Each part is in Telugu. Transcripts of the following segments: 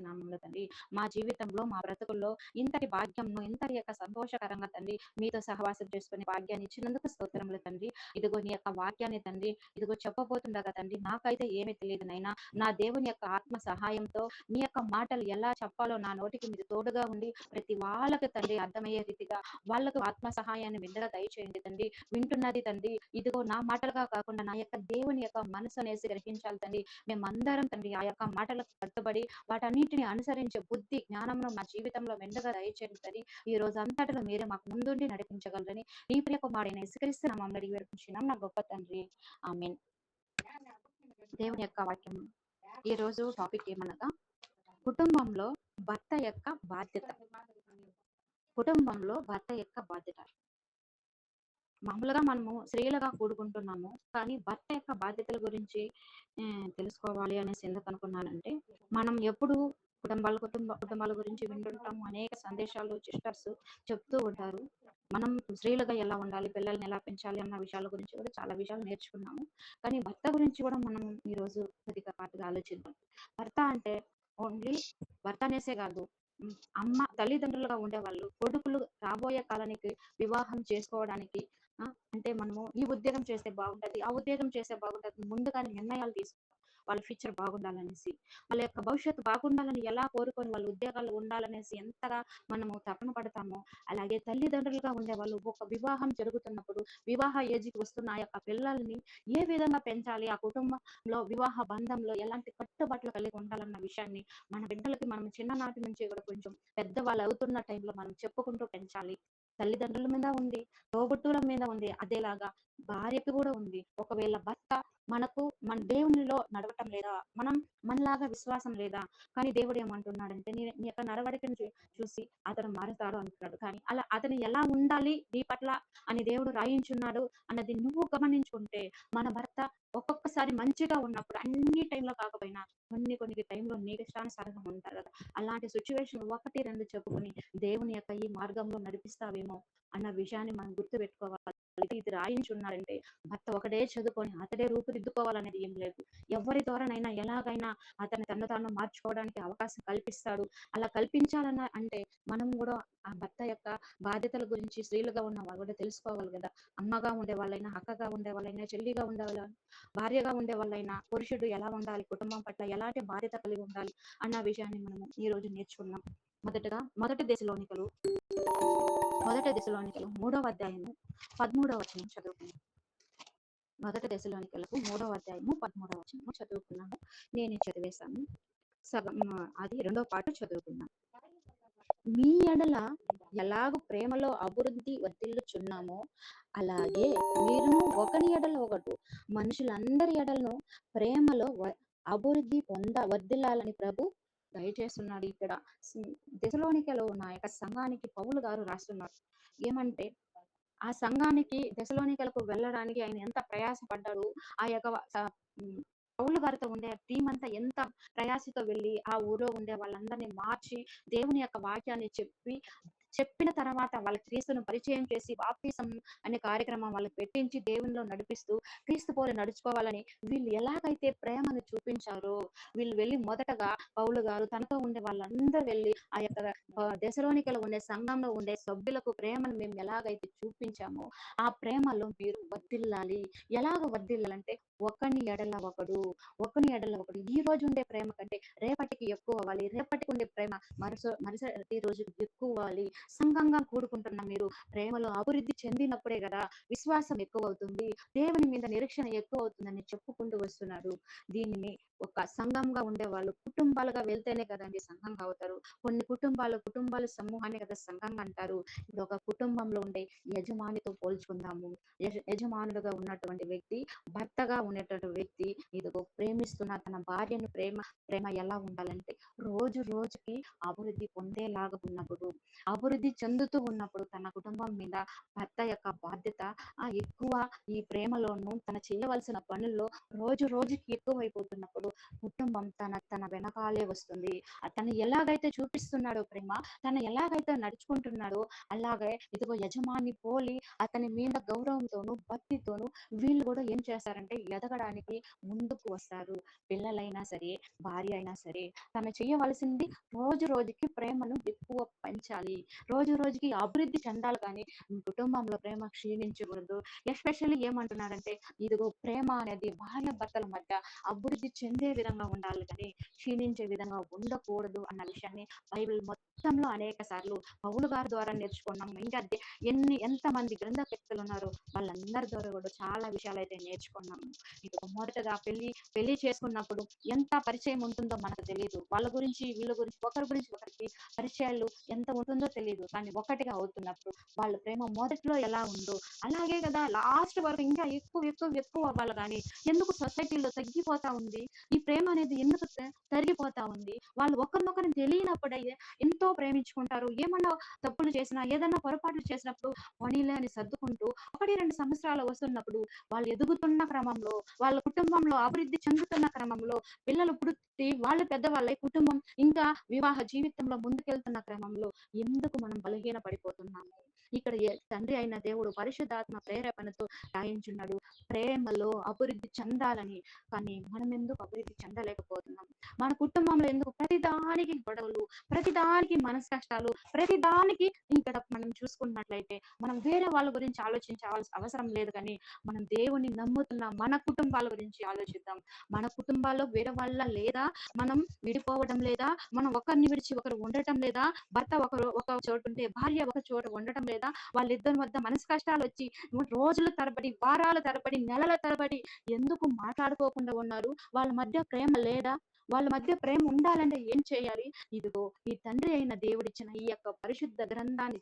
నామంలో తండ్రి మా జీవితంలో మా బ్రతుకుల్లో ఇంతటి భాగ్యంను ఇంతటి యొక్క సంతోషకరంగా తండ్రి మీతో సహవాసం చేసుకునే భాగ్యాన్ని ఇచ్చినందుకు స్తోత్రములు తండ్రి. ఇదిగో నీ యొక్క వాక్యాన్ని తండ్రి ఇదిగో చెప్పబోతుండగా తండ్రి నాకైతే ఏమీ తెలియదు నైనా, నా దేవుని యొక్క ఆత్మ సహాయంతో మీ యొక్క మాటలు ఎలా చెప్పాలో నా నోటికి మీరు తోడుగా ఉండి ప్రతి వాళ్ళకి తండ్రి అర్థమయ్యే రీతిగా వాళ్ళకు ఆత్మ సహాయాన్ని విందుగా దయచేయండి తండ్రి. వింటున్నది తండ్రి ఇదిగో నా మాటలుగా కాకుండా నా యొక్క దేవుని యొక్క మనసు అనేసి గ్రహించాలి తండ్రి. మేమందరం తండ్రి ఆ యొక్క మాటలకు కట్టుబడి వాటన్నిటిని అనుసరించే బుద్ధి జ్ఞానంలో మా జీవితంలో మెండుగా దయచేయండి తండ్రి. ఈ రోజు అంతటిలో మీరే మాకు ముందుండి నడిపించగలరని నీ ప్రియ కుమారుడైన యేసుక్రీస్తు నామములో అడిగి వేడుకుంటున్నాం నా గొప్ప తండ్రి. ఆమేన్. దేవుని యొక్క వాక్యం ఈ రోజు టాపిక్ ఏమనగా కుటుంబంలో భర్త యొక్క బాధ్యత. కుటుంబంలో భర్త యొక్క బాధ్యత. మామూలుగా మనము స్త్రీలుగా కూడుకుంటున్నాము, కానీ భర్త యొక్క బాధ్యతల గురించి తెలుసుకోవాలి అనేసి ఎందుకు అనుకున్నానంటే, మనం ఎప్పుడు కుటుంబాల గురించి వింటుంటాము. అనేక సందేశాలు సిస్టర్స్ చెప్తూ ఉంటారు. మనం స్త్రీలుగా ఎలా ఉండాలి, పిల్లల్ని ఎలా పెంచాలి అన్న విషయాల గురించి కూడా చాలా విషయాలు నేర్చుకున్నాము. కానీ భర్త గురించి కూడా మనం ఈరోజు కొద్దిగా పాటుగా ఆలోచిద్దాం. భర్త అంటే ఓన్లీ భర్త అనేసే కాదు, అమ్మ తల్లిదండ్రులుగా ఉండేవాళ్ళు, కొడుకులు రాబోయే కాలానికి వివాహం చేసుకోవడానికి అంటే మనము ఈ ఉద్యోగం చేస్తే బాగుంటది, ఆ ఉద్యోగం చేస్తే బాగుంటది ముందుగానే నిర్ణయాలు తీసుకో వాళ్ళ ఫ్యూచర్ బాగుండాలనేసి, వాళ్ళ యొక్క భవిష్యత్తు బాగుండాలని ఎలా కోరుకొని వాళ్ళ ఉద్యోగాలు ఉండాలనేసి ఎంతగా మనము తపన పడతామో, అలాగే తల్లిదండ్రులుగా ఉండేవాళ్ళు ఒక వివాహం జరుగుతున్నప్పుడు వివాహ ఏజ్కి వస్తున్న ఆ యొక్క పిల్లల్ని ఏ విధంగా పెంచాలి, ఆ కుటుంబంలో వివాహ బంధంలో ఎలాంటి కట్టుబాట్లు కలిగి ఉండాలన్న విషయాన్ని మన బిడ్డలకి మనం చిన్ననాటి నుంచి కూడా కొంచెం పెద్దవాళ్ళు అవుతున్న టైంలో మనం చెప్పుకుంటూ పెంచాలి. తల్లిదండ్రుల మీద ఉంది, తోబుట్టువుల మీద ఉంది, అదేలాగా భార్యకి కూడా ఉంది. ఒకవేళ భర్త మన దేవునిలో నడవటం లేదా, మనం మనలాగా విశ్వాసం లేదా, కానీ దేవుడు ఏమంటున్నాడంటే నీ యొక్క నడవడికను చూసి అతను మారుతాడు అంటున్నాడు. కానీ అలా అతను ఎలా ఉండాలి నీ పట్ల అని దేవుడు రాయించున్నాడు అన్నది నువ్వు గమనించుకుంటే, మన భర్త ఒక్కొక్కసారి మంచిగా ఉన్నప్పుడు అన్ని టైంలో కాకపోయినా కొన్ని టైంలో నీకు ఇష్టానుసారంగా ఉంటారు కదా, అలాంటి సిచ్యువేషన్ 1, 2 చెప్పుకొని దేవుని యొక్క ఈ మార్గంలో నడిపిస్తావేమో అన్న విషయాన్ని మనం గుర్తు పెట్టుకోవాలి. ఇది రాయించున్నాడంటే భర్త ఒకటే చదువుకొని అతడే రూపుదిద్దుకోవాలనేది ఏం లేదు. ఎవరి ద్వారానైనా ఎలాగైనా అతను తను తాను మార్చుకోవడానికి అవకాశం కల్పిస్తాడు. అలా కల్పించాలన్న అంటే మనం కూడా ఆ భర్త యొక్క బాధ్యతల గురించి స్త్రీలుగా ఉన్న వాళ్ళు కూడా తెలుసుకోవాలి కదా. అమ్మగా ఉండే వాళ్ళైనా, అక్కగా ఉండే వాళ్ళైనా, చెల్లిగా ఉండే వాళ్ళ, భార్యగా ఉండే వాళ్ళైనా, పురుషుడు ఎలా ఉండాలి, కుటుంబం పట్ల ఎలాంటి బాధ్యత కలిగి ఉండాలి అన్న విషయాన్ని మనం ఈ రోజు నేర్చుకున్నాం. మొదటగా మొదటి దశలోనికలు 3వ అధ్యాయము 13వ వచనం చదువుకున్నాం. మొదటి దశలోనికలకు 3వ అధ్యాయము 13వ వచనం చదువుకున్నాము. నేనే చదివేశాను. సగం అది 2వ పాటు చదువుకున్నాం. మీ ఎడల ఎలాగ ప్రేమలో అభివృద్ధి వర్ధిల్లుచున్నామో అలాగే మీరును ఒకని ఎడల ఒకడు మనుషులందరి ఎడలను ప్రేమలో అభివృద్ధి వర్ధిల్లాలని ప్రభు దయచేస్తున్నాడు. ఇక్కడ దశలోనికలో ఉన్న యొక్క సంఘానికి పౌలు గారు రాస్తున్నారు. ఏమంటే ఆ సంఘానికి దశలోనికలకు వెళ్ళడానికి ఆయన ఎంత ప్రయాసపడ్డాడు, ఆ యొక్క పౌలు గారితో ఉండే టీం అంతా ఎంత ప్రయాసతో వెళ్ళి ఆ ఊరిలో ఉండే వాళ్ళందరినీ మార్చి దేవుని యొక్క వాక్యాన్ని చెప్పిన తర్వాత వాళ్ళ క్రీస్తును పరిచయం చేసి బాప్తిసం అనే కార్యక్రమం వాళ్ళకి పెట్టించి దేవునిలో నడిపిస్తూ క్రీస్తు పోలి నడుచుకోవాలని వీళ్ళు ఎలాగైతే ప్రేమను చూపించారో, వీళ్ళు వెళ్ళి మొదటగా పౌలు గారు తనతో ఉండే వాళ్ళందరూ వెళ్ళి ఆ యొక్క దశలోనికలో ఉండే సంఘంలో ఉండే సభ్యులకు ప్రేమను మేము ఎలాగైతే చూపించామో ఆ ప్రేమలో మీరు వర్ధిల్లాలి. ఎలాగ వర్ధిల్లాలంటే ఒకని ఎడల ఒకడు ఈ రోజు ఉండే ప్రేమ కంటే రేపటికి ఎక్కువ అవ్వాలి. రేపటికి ఉండే ప్రేమ మరుసటి రోజుకి ఎక్కువ అవ్వాలి. సంఘంగా కూడుకుంటున్న మీరు ప్రేమలో అభివృద్ధి చెందినప్పుడే కదా విశ్వాసం ఎక్కువ అవుతుంది, దేవుని మీద నిరీక్షణ ఎక్కువ అవుతుందని చెప్పుకుంటూ వస్తున్నారు. దీనిని ఒక సంఘంగా ఉండే వాళ్ళు కుటుంబాలుగా వెళ్తేనే కదండి సంఘంగా అవుతారు. కొన్ని కుటుంబాలు సమూహాన్ని కదా సంఘంగా అంటారు. ఇప్పుడు ఒక కుటుంబంలో ఉండే యజమానితో పోల్చుకుందాము. యజమానుడుగా ఉన్నటువంటి వ్యక్తి, భర్తగా ఉండేటువంటి వ్యక్తి ఇదిగో ప్రేమిస్తున్న తన భార్యను ప్రేమ ఎలా ఉండాలంటే రోజు రోజుకి అభివృద్ధి పొందేలాగా ఉన్నప్పుడు అభివృద్ధి చెందుతూ ఉన్నప్పుడు తన కుటుంబం మీద భర్త యొక్క బాధ్యత ఎక్కువ ఈ ప్రేమలోను తన చేయవలసిన పనుల్లో రోజు రోజుకి ఎక్కువైపోతున్నప్పుడు కుటుంబం తన వెనకాలే వస్తుంది. తను ఎలాగైతే చూపిస్తున్నాడో ప్రేమ, తను ఎలాగైతే నడుచుకుంటున్నాడో అలాగే ఇదిగో యజమాని పోలి అతని మీద గౌరవంతోను భక్తితోను వీళ్ళు కూడా ఏం చేస్తారంటే ఎదగడానికి ముందుకు వస్తారు. పిల్లలైనా సరే, భార్య అయినా సరే, తను చేయవలసింది రోజు రోజుకి ప్రేమను ఎక్కువ పెంచాలి. రోజు రోజుకి అభివృద్ధి చెందాలి కానీ కుటుంబంలో ప్రేమ క్షీణించకూడదు. ఎస్పెషల్లీ ఏమంటున్నారంటే ఇదిగో ప్రేమ అనేది భార్య భర్తల మధ్య అభివృద్ధి చెందే విధంగా ఉండాలి కానీ క్షీణించే విధంగా ఉండకూడదు అన్న విషయాన్ని బైబిల్ మొత్తంలో అనేక సార్లు పౌలు గారి ద్వారా నేర్చుకున్నాం. ఇంకా ఎంతమంది గ్రంథకర్తలు ఉన్నారో వాళ్ళందరి ద్వారా కూడా చాలా విషయాలు అయితే నేర్చుకున్నాము. ఇదిగో మొదటగా పెళ్లి చేసుకున్నప్పుడు ఎంత పరిచయం ఉంటుందో మనకు తెలియదు. వాళ్ళ గురించి వీళ్ళ గురించి ఒకరి గురించి ఒకరికి పరిచయాలు ఎంత ఉంటుందో తెలియదు. కానీ ఒకటిగా అవుతున్నప్పుడు వాళ్ళ ప్రేమ మొదట్లో ఎలా ఉందో అలాగే కదా లాస్ట్ వరకు ఇంకా ఎక్కువ ఎక్కువ ఎక్కువ అవ్వాలి. కానీ ఎందుకు సొసైటీలో తగ్గిపోతా ఉంది? ఈ ప్రేమ అనేది ఎందుకు తరిగిపోతా ఉంది? వాళ్ళు ఒకరినొకరిని తెలియనప్పుడే ఎంతో ప్రేమించుకుంటారు. ఏమన్నా తప్పులు చేసినా ఏదైనా పొరపాట్లు చేసినప్పుడు పోనీలే అని సర్దుకుంటూ 1, 2 సంవత్సరాలు వస్తున్నప్పుడు వాళ్ళు ఎదుగుతున్న క్రమంలో వాళ్ళ కుటుంబంలో అభివృద్ధి చెందుతున్న క్రమంలో పిల్లలు పుట్టి వాళ్ళు పెద్దవాళ్ళై కుటుంబం ఇంకా వివాహ జీవితంలో ముందుకెళ్తున్న క్రమంలో ఎందుకు మనం బలహీన పడిపోతున్నాము? ఇక్కడ తండ్రి అయిన దేవుడు పరిశుద్ధాత్మ ప్రేరేపణతో రాయించున్నాడు ప్రేమలో అభివృద్ధి చెందాలని. కానీ మనం ఎందుకు అభివృద్ధి చెందలేకపోతున్నాం? మన కుటుంబంలో ఎందుకు ప్రతిదానికి గొడవలు, ప్రతిదానికి మనసు కష్టాలు, ప్రతిదానికి ఇక్కడ మనం చూసుకున్నట్లయితే మనం వేరే వాళ్ళ గురించి ఆలోచించాల్సిన అవసరం లేదు. కానీ మనం దేవుని నమ్ముతున్న మన కుటుంబాల గురించి ఆలోచిద్దాం. మన కుటుంబాల్లో వేరే వాళ్ళ లేదా మనం విడిపోవడం లేదా, మనం ఒకరిని విడిచి ఒకరు ఉండటం లేదా, భర్త ఒక చోటు ఉంటే భార్య ఒక చోట ఉండటం లేదా, వాళ్ళిద్దరి వద్ద మనసు కష్టాలు వచ్చి రోజుల తరబడి, వారాల తరబడి, నెలల తరబడి ఎందుకు మాట్లాడుకోకుండా ఉన్నారు? వాళ్ళ మధ్య ప్రేమ లేదా? వాళ్ళ మధ్య ప్రేమ ఉండాలంటే ఏం చేయాలి? ఇదిగో ఈ తండ్రి అయిన దేవుడిచ్చిన ఈ యొక్క పరిశుద్ధ గ్రంథాన్ని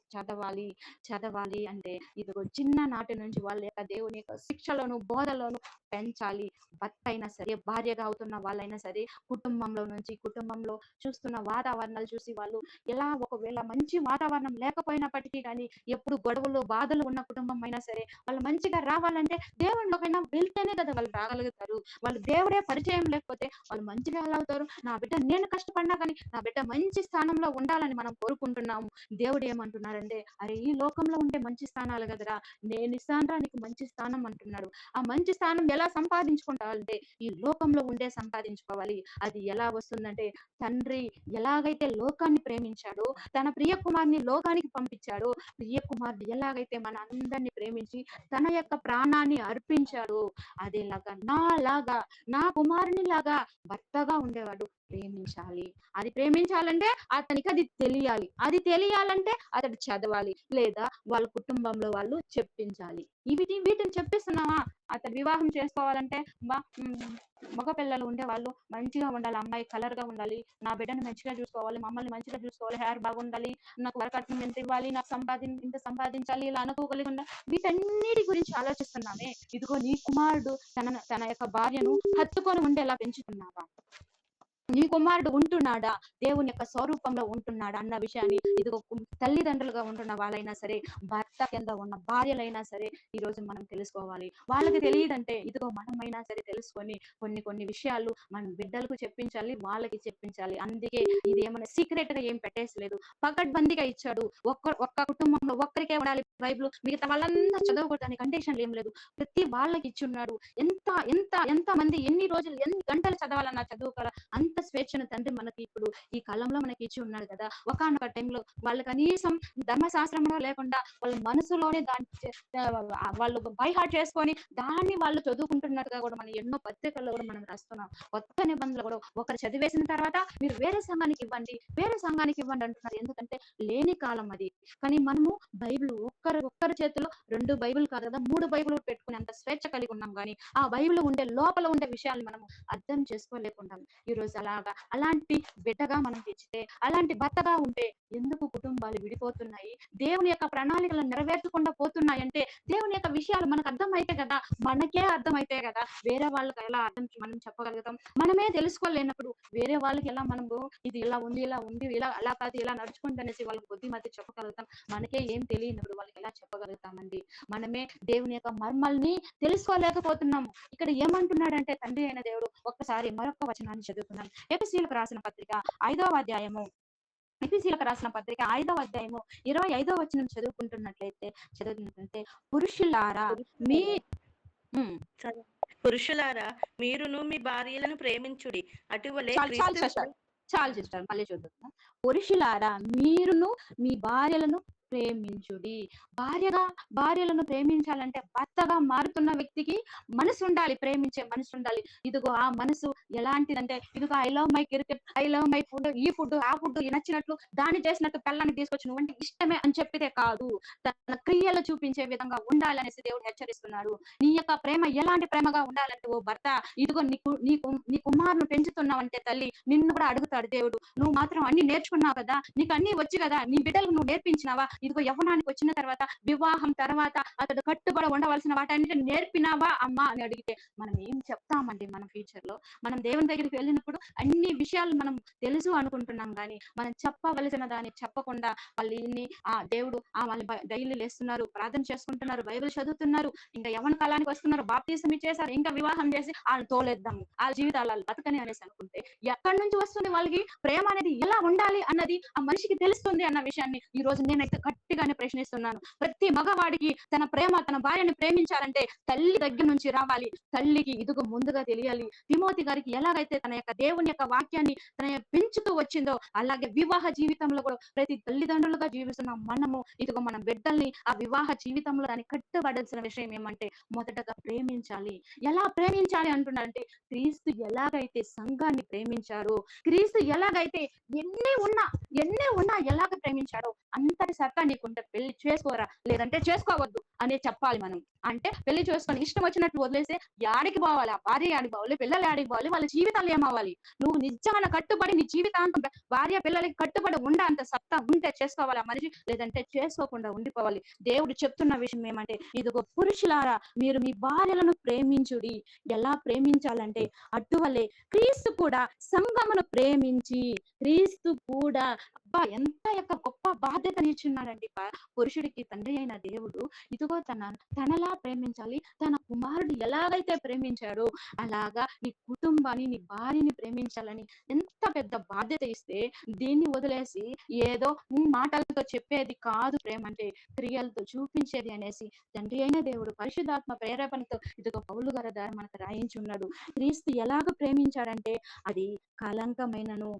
చదవాలి అంటే ఇదిగో చిన్ననాటి నుంచి వాళ్ళ యొక్క దేవుని యొక్క శిక్షలోను బోధలోను పెంచాలి. భర్త అయినా సరే, భార్యగా అవుతున్న వాళ్ళైనా సరే, కుటుంబంలో చూస్తున్న వాతావరణాలు చూసి వాళ్ళు ఎలా ఒకవేళ మంచి వాతావరణం లేకపోయినప్పటికీ కానీ ఎప్పుడు గొడవలు బాధలు ఉన్న కుటుంబం అయినా సరే వాళ్ళు మంచిగా రావాలంటే దేవుళ్ళకైనా వెళ్తేనే కదా వాళ్ళు రాగలుగుతారు. వాళ్ళు దేవుడే పరిచయం లేకపోతే వాళ్ళు మంచిగా ఎలా అవుతారు? నా బిడ్డ నేను కష్టపడినా కానీ నా బిడ్డ మంచి స్థానంలో ఉండాలని మనం కోరుకుంటున్నాము. దేవుడు ఏమంటున్నారంటే అరే ఈ లోకంలో ఉండే మంచి స్థానాలు కదరా, నేను ఇస్తానురా నీకు మంచి స్థానం అంటున్నాడు. ఆ మంచి స్థానం ఎలా సంపాదించుకుంటావంటే ఈ లోకంలో ఉండే సంపాదించుకోవాలి. అది ఎలా వస్తుందంటే తండ్రి ఎలాగైతే లోకాన్ని ప్రేమించాడో తన ప్రియ కుమార్ని లోకానికి పంపించాడో, ప్రియ కుమారుడు ఎలాగైతే మన అందరినీ ప్రేమించి తన యొక్క ప్రాణాన్ని అర్పించాడో అదేలాగా నా కుమారుని లాగా భర్తగా ఉండేవాడు ప్రేమించాలి. అది ప్రేమించాలంటే అతనికి అది తెలియాలంటే అతడు చదవాలి లేదా వాళ్ళ కుటుంబంలో వాళ్ళు చెప్పించాలి. వీటిని చెప్పిస్తున్నావా? అతడు వివాహం చేసుకోవాలంటే మగ పిల్లలు ఉండే వాళ్ళు మంచిగా ఉండాలి, అమ్మాయి కలర్ గా ఉండాలి, నా బిడ్డను మంచిగా చూసుకోవాలి, మమ్మల్ని మంచిగా చూసుకోవాలి, హెయిర్ బాగుండాలి, నాకు వరకట్నం ఎంత ఇవ్వాలి, నాకు ఇంత సంపాదించాలి, ఇలా అనుకోగలిగి ఉండాలి. వీటన్నిటి గురించి ఆలోచిస్తున్నామే. ఇదిగో నీ కుమారుడు తన యొక్క భార్యను హత్తుకొని ఉండేలా పెంచుతున్నావా? నీ కుమారుడు ఉంటున్నాడా? దేవుని యొక్క స్వరూపంలో ఉంటున్నాడా అన్న విషయాన్ని ఇదిగో తల్లిదండ్రులుగా ఉంటున్న వాళ్ళైనా సరే, భర్త కింద ఉన్న భార్యలైనా సరే ఈ రోజు మనం తెలుసుకోవాలి. వాళ్ళకి తెలియదంటే ఇదిగో మనమైనా సరే తెలుసుకొని కొన్ని విషయాలు మన బిడ్డలకు చెప్పించాలి, వాళ్ళకి చెప్పించాలి. అందుకే ఇది ఏమైనా సీక్రెట్ గా ఏం పెట్టేసలేదు, పకడ్బందీగా ఇచ్చాడు. ఒక్క కుటుంబంలో ఒక్కరికే ఉండాలి బైబిల్, మిగతా వాళ్ళంతా చదవకూడదని కండిషన్లు ఏం లేదు. ప్రతి వాళ్ళకి ఇచ్చి ఉన్నాడు. ఎంత ఎంత ఎంత మంది ఎన్ని రోజులు ఎన్ని గంటలు చదవాలన్నా చదువుకోవాలా అంత స్వేచ్ఛను తండ్రి మనకి ఇప్పుడు ఈ కాలంలో మనకి ఇచ్చి ఉన్నాడు కదా. ఒకానొక టైంలో వాళ్ళు కనీసం ధర్మశాస్త్రంలో లేకుండా వాళ్ళ మనసులోనే వాళ్ళు బై హార్ట్ చేసుకొని దాన్ని వాళ్ళు చదువుకుంటున్నట్టుగా కూడా మనం ఎన్నో పత్రికల్లో కూడా మనం రాస్తున్నాం. కొత్త నిబంధనలు కూడా ఒకరు చదివేసిన తర్వాత మీరు వేరే సంఘానికి ఇవ్వండి అంటున్నారు. ఎందుకంటే లేని కాలం అది. కానీ మనము బైబిల్ ఒక్కరి చేతిలో 2 బైబిల్ కాదు కదా 3 బైబిల్ పెట్టుకునే అంత స్వేచ్ఛ కలిగి ఉన్నాం. కానీ ఆ బైబిల్ లోపల ఉండే విషయాలు మనం అర్థం చేసుకోలేకుంటాం. ఈ రోజు అలాంటి బిడ్డగా మనం తెచ్చితే, అలాంటి భర్తగా ఉంటే ఎందుకు కుటుంబాలు విడిపోతున్నాయి? దేవుని యొక్క ప్రణాళికలను నెరవేర్చకుండా పోతున్నాయంటే, దేవుని యొక్క విషయాలు మనకు అర్థమైతే కదా! మనకే అర్థమైతే కదా! వేరే వాళ్ళకి ఎలా మనం చెప్పగలుగుతాం? మనమే తెలుసుకోలేనప్పుడు వేరే వాళ్ళకి ఎలా మనము ఇది ఇలా ఉంది, ఇలా ఉంది, ఇలా అలా కాదు, ఇలా నడుచుకోండి అనేసి వాళ్ళకి బుద్ధిమతి చెప్పగలుగుతాం. మనకే ఏం తెలియనప్పుడు వాళ్ళకి ఎలా చెప్పగలుగుతామండి? మనమే దేవుని యొక్క మర్మాల్ని తెలుసుకోలేకపోతున్నాము. ఇక్కడ ఏమంటున్నాడంటే తండ్రి అయిన దేవుడు, ఒక్కసారి మరొక వచనాన్ని చదువుతున్నాం. ఎఫెసీయులకు రాసిన పత్రిక 5వ అధ్యాయము ఎఫెసీయులకు రాసిన పత్రిక 5వ అధ్యాయము 25వ వచనం చదువుతున్నట్లయితే పురుషులారా మీ పురుషులారా హ్మ్. పురుషులారా మీరును మీ భార్యలను ప్రేమించుడి, అటువలే చాలు చాలు క్రీస్తు సిస్టర్. చాలు సిస్టర్. మళ్ళీ చూద్దాం. పురుషులారా మీరును మీ భార్యలను ప్రేమించుడి. భార్యలను ప్రేమించాలంటే భర్తగా మారుతున్న వ్యక్తికి మనసు ఉండాలి. ప్రేమించే మనసు ఉండాలి. ఇదిగో ఆ మనసు ఎలాంటిదంటే, ఇదిగో I love my cricket, I love my food, ఈ ఫుడ్, ఆ ఫుడ్ నచ్చినట్లు దాన్ని చేసినట్టు పెళ్ళాన్ని తీసుకొచ్చి నువ్వంటే ఇష్టమే అని చెప్పితే కాదు. తన క్రియలు చూపించే విధంగా ఉండాలనేసి దేవుడు హెచ్చరిస్తున్నాడు. నీ యొక్క ప్రేమ ఎలాంటి ప్రేమగా ఉండాలంటే ఓ భర్త, ఇదిగో నీ కుమారుని పెంచుతున్నావంటే తల్లి నిన్ను కూడా అడుగుతాడు దేవుడు. నువ్వు మాత్రం అన్ని నేర్చుకున్నావు కదా, నీకు అన్ని వచ్చు కదా, నీ బిడ్డలకు నువ్వు నేర్పించినావా? ఇదిగో యవ్వనానికి వచ్చిన తర్వాత, వివాహం తర్వాత అతడు కట్టుబడి ఉండవలసిన వాటన్నిటిని నేర్పినావా అమ్మా అని అడిగితే మనం ఏం చెప్తామండి? మన ఫ్యూచర్ లో మనం దేవుని దగ్గరికి వెళ్ళినప్పుడు అన్ని విషయాలు మనం తెలుసు అనుకుంటున్నాం, కానీ మనం చెప్పవలసిన దాన్ని చెప్పకుండా వాళ్ళు ఇన్ని దేవుడు వాళ్ళు డైలీ లేస్తున్నారు, ప్రార్థన చేసుకుంటున్నారు, బైబిల్ చదువుతున్నారు, ఇంకా యవ్వన కాలానికి వస్తున్నారు, బాప్తీసం ఇచ్చేసారు, ఇంకా వివాహం చేసి వాళ్ళు తోలేద్దాము, వాళ్ళ జీవితాలు వాళ్ళు బతకని అనేసి అనుకుంటే ఎక్కడి నుంచి వస్తుంది వాళ్ళకి ప్రేమ అనేది? ఎలా ఉండాలి అన్నది ఆ మనిషికి తెలుస్తుంది అన్న విషయాన్ని ఈ రోజు నేనైతే గట్టిగానే ప్రశ్నిస్తున్నాను. ప్రతి మగవాడికి తన భార్యని ప్రేమించాలంటే తల్లి దగ్గర నుంచి రావాలి. తల్లికి ఇదిగో ముందుగా తెలియాలి. తిమోతి గారికి ఎలాగైతే తన యొక్క దేవుని యొక్క వాక్యాన్ని పెంచుతూ వచ్చిందో, అలాగే వివాహ జీవితంలో కూడా ప్రతి తల్లిదండ్రులుగా జీవిస్తున్న మనము ఇదిగో మన బిడ్డల్ని ఆ వివాహ జీవితంలో దాన్ని కట్టుబడాల్సిన విషయం ఏమంటే మొదటగా ప్రేమించాలి. ఎలా ప్రేమించాలి అంటున్నారంటే, క్రీస్తు ఎలాగైతే సంఘాన్ని ప్రేమించారో, క్రీస్తు ఎలాగైతే ఎన్ని ఉన్నా ఎలాగ ప్రేమించాడో అంతటి సత్తా నీకుంటే పెళ్లి చేసుకోరా, లేదంటే చేసుకోవద్దు అనే చెప్పాలి మనం. అంటే పెళ్లి చేసుకొని ఇష్టం వచ్చినట్టు వదిలేస్తే యాడికి పోవాలి? ఆ భార్య యాడికి పోవాలి? పిల్లలు యాడికి పోవాలి? వాళ్ళ జీవితాలు ఏమవ్వాలి? నువ్వు నిజంగా కట్టుబడి నీ జీవితాంతం భార్య పిల్లలకి కట్టుబడి అంత సత్తా ఉంటే చేసుకోవాలి ఆ మనిషి, లేదంటే చేసుకోకుండా ఉండిపోవాలి. దేవుడు చెప్తున్న విషయం ఏమంటే, ఇదిగో పురుషులారా మీరు మీ భార్యలను ప్రేమించుడి. ఎలా ప్రేమించాలంటే అటువలే క్రీస్తు కూడా సంఘమును ప్రేమించి, క్రీస్తు కూడా అబ్బా ఎంత యొక్క గొప్ప బాధ్యతని ఇచ్చున్నాడండి పురుషుడికి తండ్రి అయిన దేవుడు. ఇదిగో తనలా ప్రేమించాలి. తన కుమారుడు ఎలాగైతే ప్రేమించాడో అలాగా నీ కుటుంబాన్ని, నీ భార్యని ప్రేమించాలని ఎంత పెద్ద బాధ్యత ఇస్తే, దీన్ని వదిలేసి ఏదో మాటలతో చెప్పేది కాదు ప్రేమ అంటే, క్రియలతో చూపించేది అనేసి తండ్రి అయిన దేవుడు పరిశుద్ధాత్మ ప్రేరేపణతో ఇదిగో పౌలు గారి ద్వారా మనకు రాయించి ఉన్నాడు. క్రీస్తు ఎలాగ ప్రేమించాడంటే అది కలంకమైనను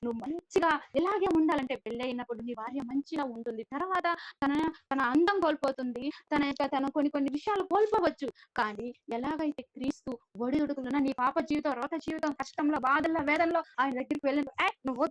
నువ్వు మంచిగా ఎలాగే ఉండాలంటే, పెళ్ళైనప్పుడు నీ భార్య మంచిగా ఉంటుంది, తర్వాత తన తన అందం కోల్పోతుంది, తన కొన్ని విషయాలు కోల్పోవచ్చు, కానీ ఎలాగైతే క్రీస్తు ఒడిదుడుకులున్న నీ పాప జీవితం, రోత జీవితం, కష్టంలో, బాధల్లో, వేదనలో ఆయన దగ్గరికి వెళ్ళి నువ్వు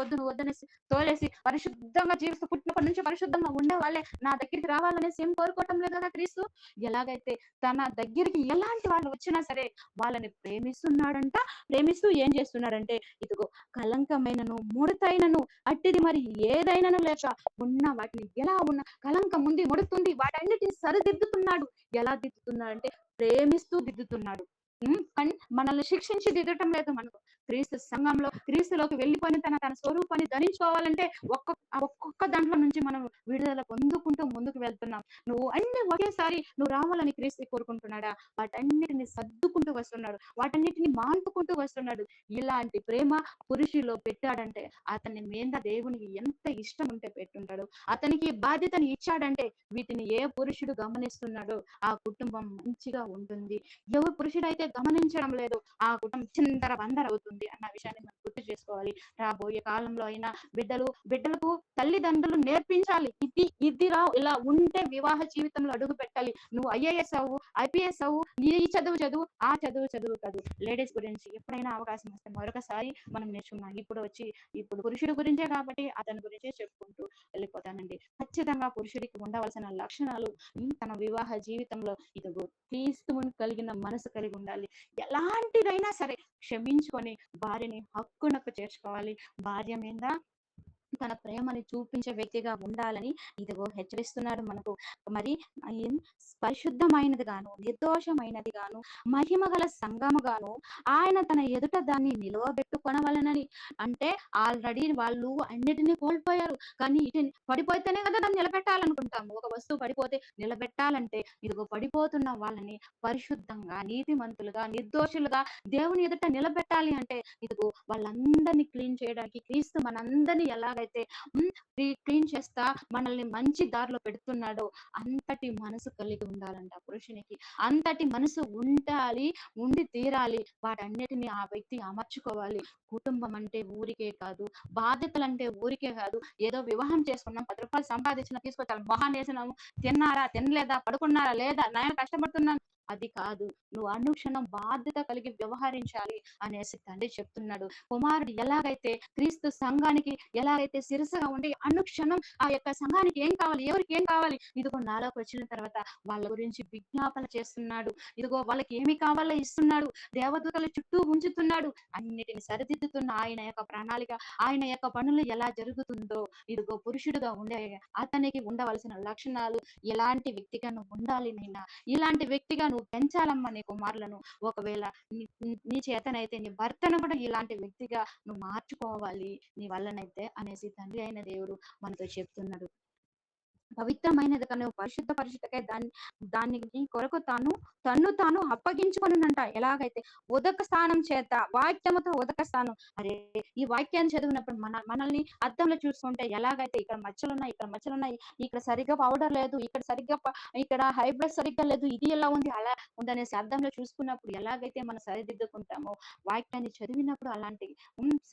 వద్దు అనేసి తోలేసి పరిశుద్ధంగా జీవిస్తూ పుట్టినప్పటి నుంచి పరిశుద్ధంగా ఉండే వాళ్ళే నా దగ్గరికి రావాలనేసి ఏం కోరుకోవటం లేదు కదా క్రీస్తు. ఎలాగైతే తన దగ్గరికి ఎలాంటి వాళ్ళు వచ్చినా సరే వాళ్ళని ప్రేమిస్తూ ఏం చేస్తున్నాడంటే, ఇదిగో కలంకమైనను ముడతైనను అట్టిది మరి ఏదైనాను లేక ఉన్న వాటిని ఎలా ఉన్న కలంకం ఉంది, ముడుతుంది, వాటన్నిటిని సరిదిద్దుతున్నాడు. ఎలా దిద్దుతున్నాడంటే ప్రేమిస్తూ దిద్దుతున్నాడు. కానీ మనల్ని శిక్షించి దిద్దటం లేదు. మనకు క్రీస్తులోకి వెళ్ళిపోయిన తన స్వరూపాన్ని ధరించుకోవాలంటే ఒక్కొక్క దాంట్లో నుంచి మనం విడుదల పొందుకుంటూ ముందుకు వెళ్తున్నాం. నువ్వు అన్ని ఒకేసారి నువ్వు రావాలని క్రీస్తు కోరుకుంటున్నాడా? వాటన్నిటిని సర్దుకుంటూ వస్తున్నాడు, వాటన్నిటిని మాన్పుకుంటూ వస్తున్నాడు. ఇలాంటి ప్రేమ పురుషుల్లో పెట్టాడంటే అతని మీద దేవునికి ఎంత ఇష్టం ఉంటే పెట్టుంటాడు. అతనికి బాధ్యతని ఇచ్చాడంటే వీటిని ఏ పురుషుడు గమనిస్తున్నాడో ఆ కుటుంబం మంచిగా ఉంటుంది. ఎవరు పురుషుడైతే గమనించడం లేదు ఆ కుటుంబం చిందర బందర అవుతుంది అన్న విషయాన్ని మనం గుర్తు చేసుకోవాలి. రాబోయే కాలంలో అయినా బిడ్డలకు తల్లిదండ్రులు నేర్పించాలి. ఇదిరా ఇలా ఉంటే వివాహ జీవితంలో అడుగు పెట్టాలి. నువ్వు ఐఏఎస్ అవ్వు, ఐపీఎస్ అవ్వు, ఈ చదువు చదువు, ఆ చదువు కాదు. లేడీస్ గురించి ఎప్పుడైనా అవకాశం వస్తే మరొకసారి మనం నేర్చుకున్నాం. ఇప్పుడు పురుషుడు గురించే కాబట్టి అతని గురించే చెప్పుకుంటూ వెళ్ళిపోతానండి. ఖచ్చితంగా పురుషుడికి ఉండవలసిన లక్షణాలు తన వివాహ జీవితంలో ఇదిగో క్రీస్తువుని కలిగిన మనసు కలిగి ఉండాలి. ఎలాంటిదైనా సరే క్షమించుకొని భార్యని హక్కునకు చేర్చుకోవాలి. భార్య మీద తన ప్రేమని చూపించే వ్యక్తిగా ఉండాలని ఇదిగో హెచ్చరిస్తున్నాడు మనకు. మరి ఏం పరిశుద్ధమైనది గాను, నిర్దోషమైనది గాను, మహిమ గల సంఘము గాను ఆయన తన ఎదుట దాన్ని నిలవబెట్టుకొనవలనని. అంటే ఆల్రెడీ వాళ్ళు అన్నిటినీ కోల్పోయారు. కానీ పడిపోతేనే కదా దాన్ని నిలబెట్టాలనుకుంటాము. ఒక వస్తువు పడిపోతే నిలబెట్టాలంటే ఇదిగో పడిపోతున్న వాళ్ళని పరిశుద్ధంగా, నీతిమంతులుగా, నిర్దోషులుగా దేవుని ఎదుట నిలబెట్టాలి అంటే ఇదిగో వాళ్ళందరినీ క్లీన్ చేయడానికి క్రీస్తు మనందరినీ ఎలాగైతే క్లీన్ చేస్తా మనల్ని మంచి దారిలో పెడుతున్నాడో అంతటి మనసు కలిగి ఉండాలంట పురుషునికి. అంతటి మనసు ఉండాలి, ఉండి తీరాలి. వాటన్నిటిని ఆ వ్యక్తి అమర్చుకోవాలి. కుటుంబం అంటే ఊరికే కాదు, బాధ్యతలు అంటే ఊరికే కాదు. ఏదో వివాహం చేసుకున్నాం, 10 రూపాయలు సంపాదించిన తీసుకొచ్చాం, మొహాన్ని వేసినాము, తిన్నారా తినలేదా, పడుకున్నారా లేదా, నేను కష్టపడుతున్నాను, అది కాదు. నువ్వు అనుక్షణం బాధ్యత కలిగి వ్యవహరించాలి అనేసి తండ్రి చెప్తున్నాడు. కుమారుడు ఎలాగైతే క్రీస్తు సంఘానికి ఎలాగైతే శిరస్సుగా ఉండి అనుక్షణం ఆ యొక్క సంఘానికి ఏం కావాలి, ఎవరికి ఏం కావాలి, ఇదిగో నాలోకి వచ్చిన తర్వాత వాళ్ళ గురించి విజ్ఞాపన చేస్తున్నాడు. ఇదిగో వాళ్ళకి ఏమి కావాలో ఇస్తున్నాడు. దేవదూతల చుట్టూ ఉంచుతున్నాడు. అన్నిటిని సరిదిద్దుతున్న ఆయన యొక్క ప్రణాళిక, ఆయన యొక్క పనులు ఎలా జరుగుతుందో ఇదిగో పురుషుడుగా ఉండే అతనికి ఉండవలసిన లక్షణాలు ఎలాంటి వ్యక్తిగా నువ్వు ఉండాలి నైనా, ఇలాంటి వ్యక్తిగా నువ్వు పెంచాలమ్మా నీ కుమారులను. ఒకవేళ నీ చేతనైతే నీ భర్తను కూడా ఇలాంటి వ్యక్తిగా నువ్వు మార్చుకోవాలి నీ వల్లనైతే అనేసి తండ్రి అయిన దేవుడు మనతో చెప్తున్నాడు. పవిత్రమైనది కను పరిశుద్ధకే దానికి కొరకు తన్ను తాను అప్పగించుకొనునంట. ఎలాగైతే ఉదక స్థానం చేత, వాక్యముతో ఉదక స్థానం. అరే ఈ వాక్యాన్ని చదివినప్పుడు మనల్ని అద్దంలో చూసుకుంటే ఎలాగైతే ఇక్కడ మచ్చలున్నాయి, ఇక్కడ సరిగ్గా పౌడర్ లేదు, ఇక్కడ హై బ్లడ్ సరిగ్గా లేదు, ఇది ఎలా ఉంది అలా ఉందనేసి అద్దంలో చూసుకున్నప్పుడు ఎలాగైతే మనం సరిదిద్దుకుంటామో వాక్యాన్ని చదివినప్పుడు అలాంటి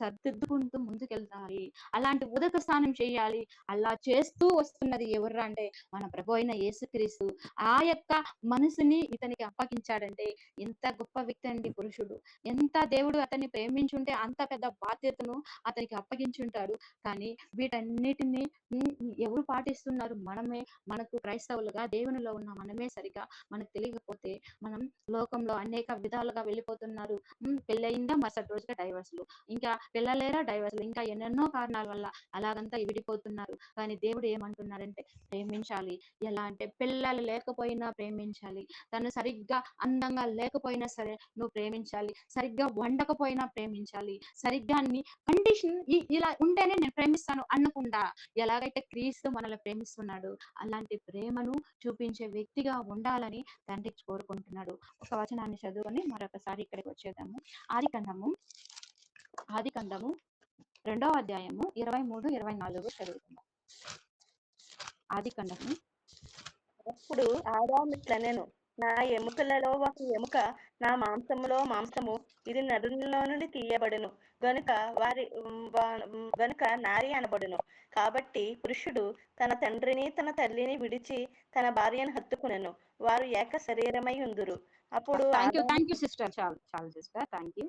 సరిదిద్దుకుంటూ ముందుకెళ్తాయి. అలాంటి ఉదక స్నానం చేయాలి. అలా చేస్తూ వస్తున్నది ఎవర్రా అంటే మన ప్రభు అయిన యేసుక్రీస్తు. ఆ యొక్క మనసుని ఇతనికి అప్పగించాడంటే ఎంత గొప్ప వ్యక్తి అండి పురుషుడు. ఎంత దేవుడు అతన్ని ప్రేమించుంటే అంత పెద్ద బాధ్యతను అతనికి అప్పగించుంటాడు. కానీ వీటన్నిటిని ఎవరు పాటిస్తున్నారు? మనకు క్రైస్తవులుగా దేవునిలో ఉన్న మనమే సరిగా మనకు తెలియకపోతే మనం లోకంలో అనేక విధాలుగా వెళ్ళిపోతున్నారు. పెళ్ళయిందా మరుసటి రోజుగా డైవర్స్లు, ఇంకా పిల్లలేరా డైవర్స్లు, ఇంకా ఎన్నెన్నో కారణాల వల్ల అలాగంతా విడిపోతున్నారు. కానీ దేవుడు ఏమంటున్నారంటే ప్రేమించాలి. ఎలా అంటే పిల్లలు లేకపోయినా ప్రేమించాలి, తను సరిగ్గా అందంగా లేకపోయినా సరే నువ్వు ప్రేమించాలి, సరిగ్గా వండకపోయినా ప్రేమించాలి, సరిగ్గా కండిషన్ ఇలా ఉంటేనే నేను ప్రేమిస్తాను అనకుండా ఎలాగైతే క్రీస్తు మనల్ని ప్రేమిస్తున్నాడు అలాంటి ప్రేమను చూపించే వ్యక్తిగా ఉండాలని తండ్రి కోరుకుంటున్నాడు. ఒక వచనాన్ని చదువుకొని మరొకసారి ఇక్కడికి వచ్చేద్దాము. ఆదికాండము 2వ అధ్యాయము 23, 24 చదువుతున్నాం. ఆదికాండము. అప్పుడు ఆదాము ఇట్లనెను, నా ఎముకలలో ఒక ఎముక, నా మాంసములో మాంసము, ఇది నరునిలో నుండి తీయబడును గనుక నారి అనబడును. కాబట్టి పురుషుడు తన తండ్రిని తన తల్లిని విడిచి తన భార్యను హత్తుకునెను, వారు ఏక శరీరమై ఉందురు. అప్పుడు థ్యాంక్ యూ సిస్టర్. చాలు సిస్టర్, థ్యాంక్ యూ.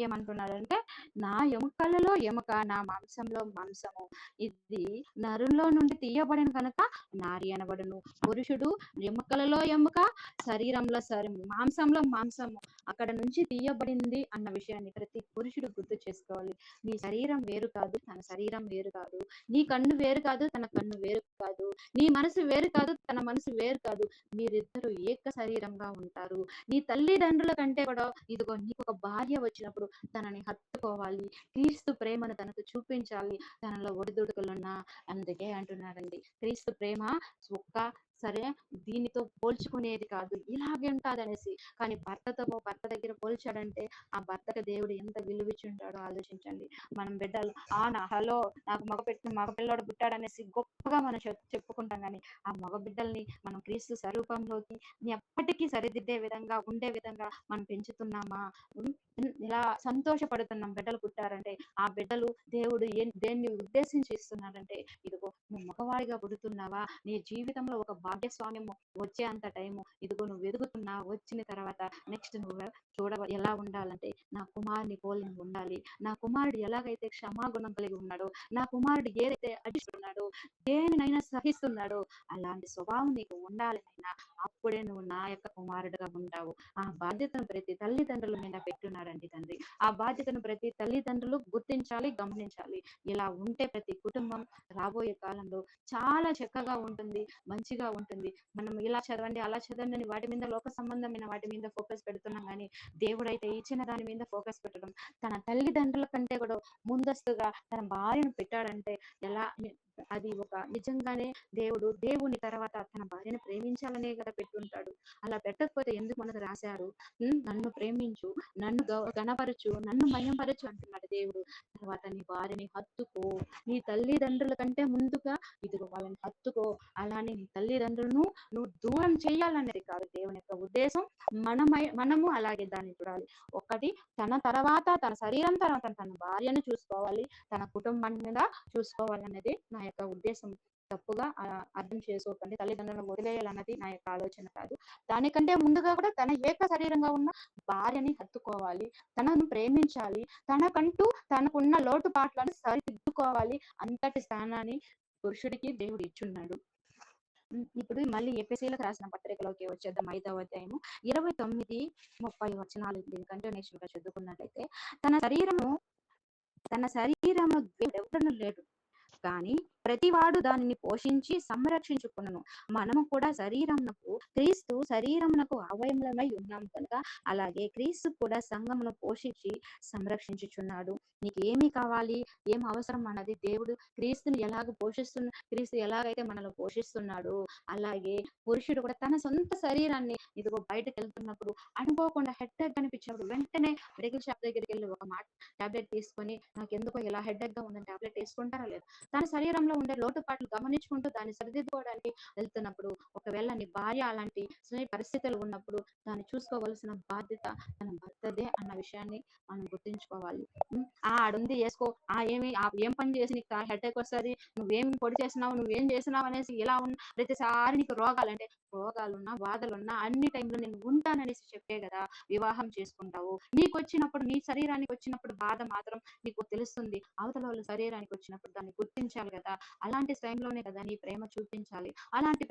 ఏమంటున్నారంటే నా ఎముకలలో ఎముక, నా మాంసంలో మాంసము, ఇది నరుల్లో నుండి తీయబడిన కనుక నారి అనబడును. పురుషుడు ఎముకలలో ఎముక, శరీరంలో మాంసంలో మాంసము అక్కడ నుంచి తీయబడింది అన్న విషయాన్ని ప్రతి పురుషుడు గుర్తు చేసుకోవాలి. నీ శరీరం వేరు కాదు, తన శరీరం వేరు కాదు. నీ కన్ను వేరు కాదు, తన కన్ను వేరు కాదు. నీ మనసు వేరు కాదు, తన మనసు వేరు కాదు. మీరిద్దరూ ఏక శరీరంగా ఉంటారు. నీ తల్లిదండ్రుల కంటే కూడా ఇదిగో నీకు ఒక భార్య వచ్చినప్పుడు తనని హత్తుకోవాలి, క్రీస్తు ప్రేమను తనకు చూపించాలి, తనలో ఒడిదుడుకులున్నా. అందుకే అంటున్నాడండి క్రీస్తు ప్రేమ ఒక్క సరే దీనితో పోల్చుకునేది కాదు, ఇలాగే ఉంటాదనేసి. కానీ భర్త దగ్గర పోల్చాడంటే ఆ భర్తకు దేవుడు ఎంత విలువిచ్చుంటాడో ఆలోచించండి. మనం బిడ్డలు హలో నాకు మగ పిల్లోడు పుట్టాడనేసి గొప్పగా మనం చెప్పుకుంటాం గానీ, ఆ మగ బిడ్డల్ని మనం క్రీస్తు స్వరూపంలోకి ఎప్పటికీ సరిదిద్దే విధంగా, ఉండే విధంగా మనం పెంచుతున్నామా? హ్మ్. ఇలా సంతోషపడుతున్నాం బిడ్డలు పుట్టారంటే, ఆ బిడ్డలు దేవుడు దేన్ని ఉద్దేశించి ఇస్తున్నాడంటే, ఇదిగో నువ్వు మగవాడిగా పుడుతున్నావా? నీ జీవితంలో ఒక భాగ్యస్వామ్యము వచ్చే అంత టైము ఇదిగో నువ్వు ఎదుగుతున్నావు. వచ్చిన తర్వాత నెక్స్ట్ నువ్వు ఎలా ఉండాలంటే, నా కుమారుని పోలి నువ్వు ఉండాలి. నా కుమారుడు ఎలాగైతే క్షమాగుణం కలిగి ఉన్నాడో, నా కుమారుడు ఏదైతే అడిస్తున్నాడో, దేనినైనా సహిస్తున్నాడో, అలాంటి స్వభావం నీకు ఉండాలి నాయనా. అప్పుడే నువ్వు నా యొక్క కుమారుడుగా ఉంటావు. ఆ బాధ్యతను ప్రతి తల్లిదండ్రుల మీద పెట్టున్నాడండి తండ్రి. ఆ బాధ్యతను ప్రతి తల్లిదండ్రులు గుర్తించాలి, గమనించాలి. ఇలా ఉంటే ప్రతి కుటుంబం రాబోయే కాలంలో చాలా చక్కగా ఉంటుంది, మంచిగా ఉంటుంది. మనం ఇలా చదవండి, అలా చదవండి అని వాటి మీద, లోక సంబంధమైన వాటి మీద ఫోకస్ పెడుతున్నాం కానీ, దేవుడైతే ఇచ్చిన దాని మీద ఫోకస్ పెట్టడం, తన తల్లిదండ్రుల కంటే కూడా ముందస్తుగా తన భార్యను పెట్టాడంటే ఎలా అది ఒక నిజంగానే దేవుని తర్వాత తన భార్యను ప్రేమించాలనే కదా పెట్టుంటాడు. అలా పెట్టకపోతే ఎందుకు మనకు రాశారు? నన్ను ప్రేమించు, నన్ను గణపరచు, నన్ను మయంపరచు అంటున్నాడు దేవుడు. తర్వాత నీ భార్యని హత్తుకో, నీ తల్లిదండ్రుల కంటే ముందుగా ఇదిగో వాళ్ళని హత్తుకో. అలానే నీ తల్లిదండ్రులను నువ్వు దూరం చేయాలనేది కాదు దేవుని యొక్క ఉద్దేశం. మనము అలాగే దాన్ని చూడాలి. ఒకటి, తన తర్వాత తన శరీరం తర్వాత తన భార్యను చూసుకోవాలి, తన కుటుంబం మీద చూసుకోవాలనేది నా యొక్క ఉద్దేశం. తప్పుగా అర్థం చేసుకోకండి. తల్లిదండ్రులను వదిలేయాలన్నది నా యొక్క ఆలోచన కాదు. దానికంటే ముందుగా కూడా తన ఏక శరీరంగా ఉన్న భార్యని హత్తుకోవాలి, తనను ప్రేమించాలి, తనకున్న లోటుపాట్లను సరిదిద్దుకోవాలి. అంతటి స్థానాన్ని పురుషుడికి దేవుడు ఇచ్చున్నాడు. ఇప్పుడు మళ్ళీ ఎఫెసీయులకు రాసిన పత్రికలోకి వచ్చేద్దాం. 5వ అధ్యాయము 29, 30 వచనాలు దీని కంటిన్యూషన్ గా చదువుకున్నట్లయితే, తన శరీరము దేవుడెవడను లేడు, కానీ ప్రతివాడు దానిని పోషించి సంరక్షించుకును. మనము కూడా క్రీస్తు శరీరమునకు అవయములమై ఉన్నాం కనుక, అలాగే క్రీస్తు కూడా సంఘమును పోషించి సంరక్షించుచున్నాడు. నీకు ఏమి కావాలి, ఏం అవసరం అన్నది దేవుడు క్రీస్తు ఎలాగైతే మనల్ని పోషిస్తున్నాడు, అలాగే పురుషుడు కూడా తన సొంత శరీరాన్ని ఇదిగో బయటకు వెళ్తున్నప్పుడు అనుకోకుండా హెడ్ఏక్ అనిపించినప్పుడు వెంటనే మెడికల్ షాప్ దగ్గరికి వెళ్ళి ఒక టాబ్లెట్ తీసుకొని, నాకు ఎందుకో ఇలా హెడ్ఏక్ గా ఉందని టాబ్లెట్ వేసుకుంటారా లేదు? తన శరీరంలో ఉండే లోటుపాట్లు గమనించుకుంటూ దాన్ని సరిదిద్దుకోవడానికి వెళ్తున్నప్పుడు, ఒకవేళ నీ భార్య అలాంటి పరిస్థితులు ఉన్నప్పుడు దాన్ని చూసుకోవలసిన బాధ్యత తన భర్తదే అన్న విషయాన్ని మనం గుర్తుంచుకోవాలి. ఆడుంది వేసుకో, ఏం పని చేసి నీకు హెడ్ఏక్ వస్తుంది, నువ్వేం పొడి చేసినావు, నువ్వేం చేసినావు అనేసి ఇలా ప్రతిసారి నీకు రోగాలున్నా బాధలున్నా అన్ని టైంలో నేను ఉంటాననేసి చెప్పే కదా వివాహం చేసుకుంటావు. నీకు వచ్చినప్పుడు, నీ శరీరానికి వచ్చినప్పుడు బాధ మాత్రం నీకు తెలుస్తుంది. అవతల వాళ్ళ శరీరానికి వచ్చినప్పుడు దాన్ని గుర్తించాలి కదా. అలాంటి టైంలోనే కదా నీ ప్రేమ చూపించాలి. అలాంటి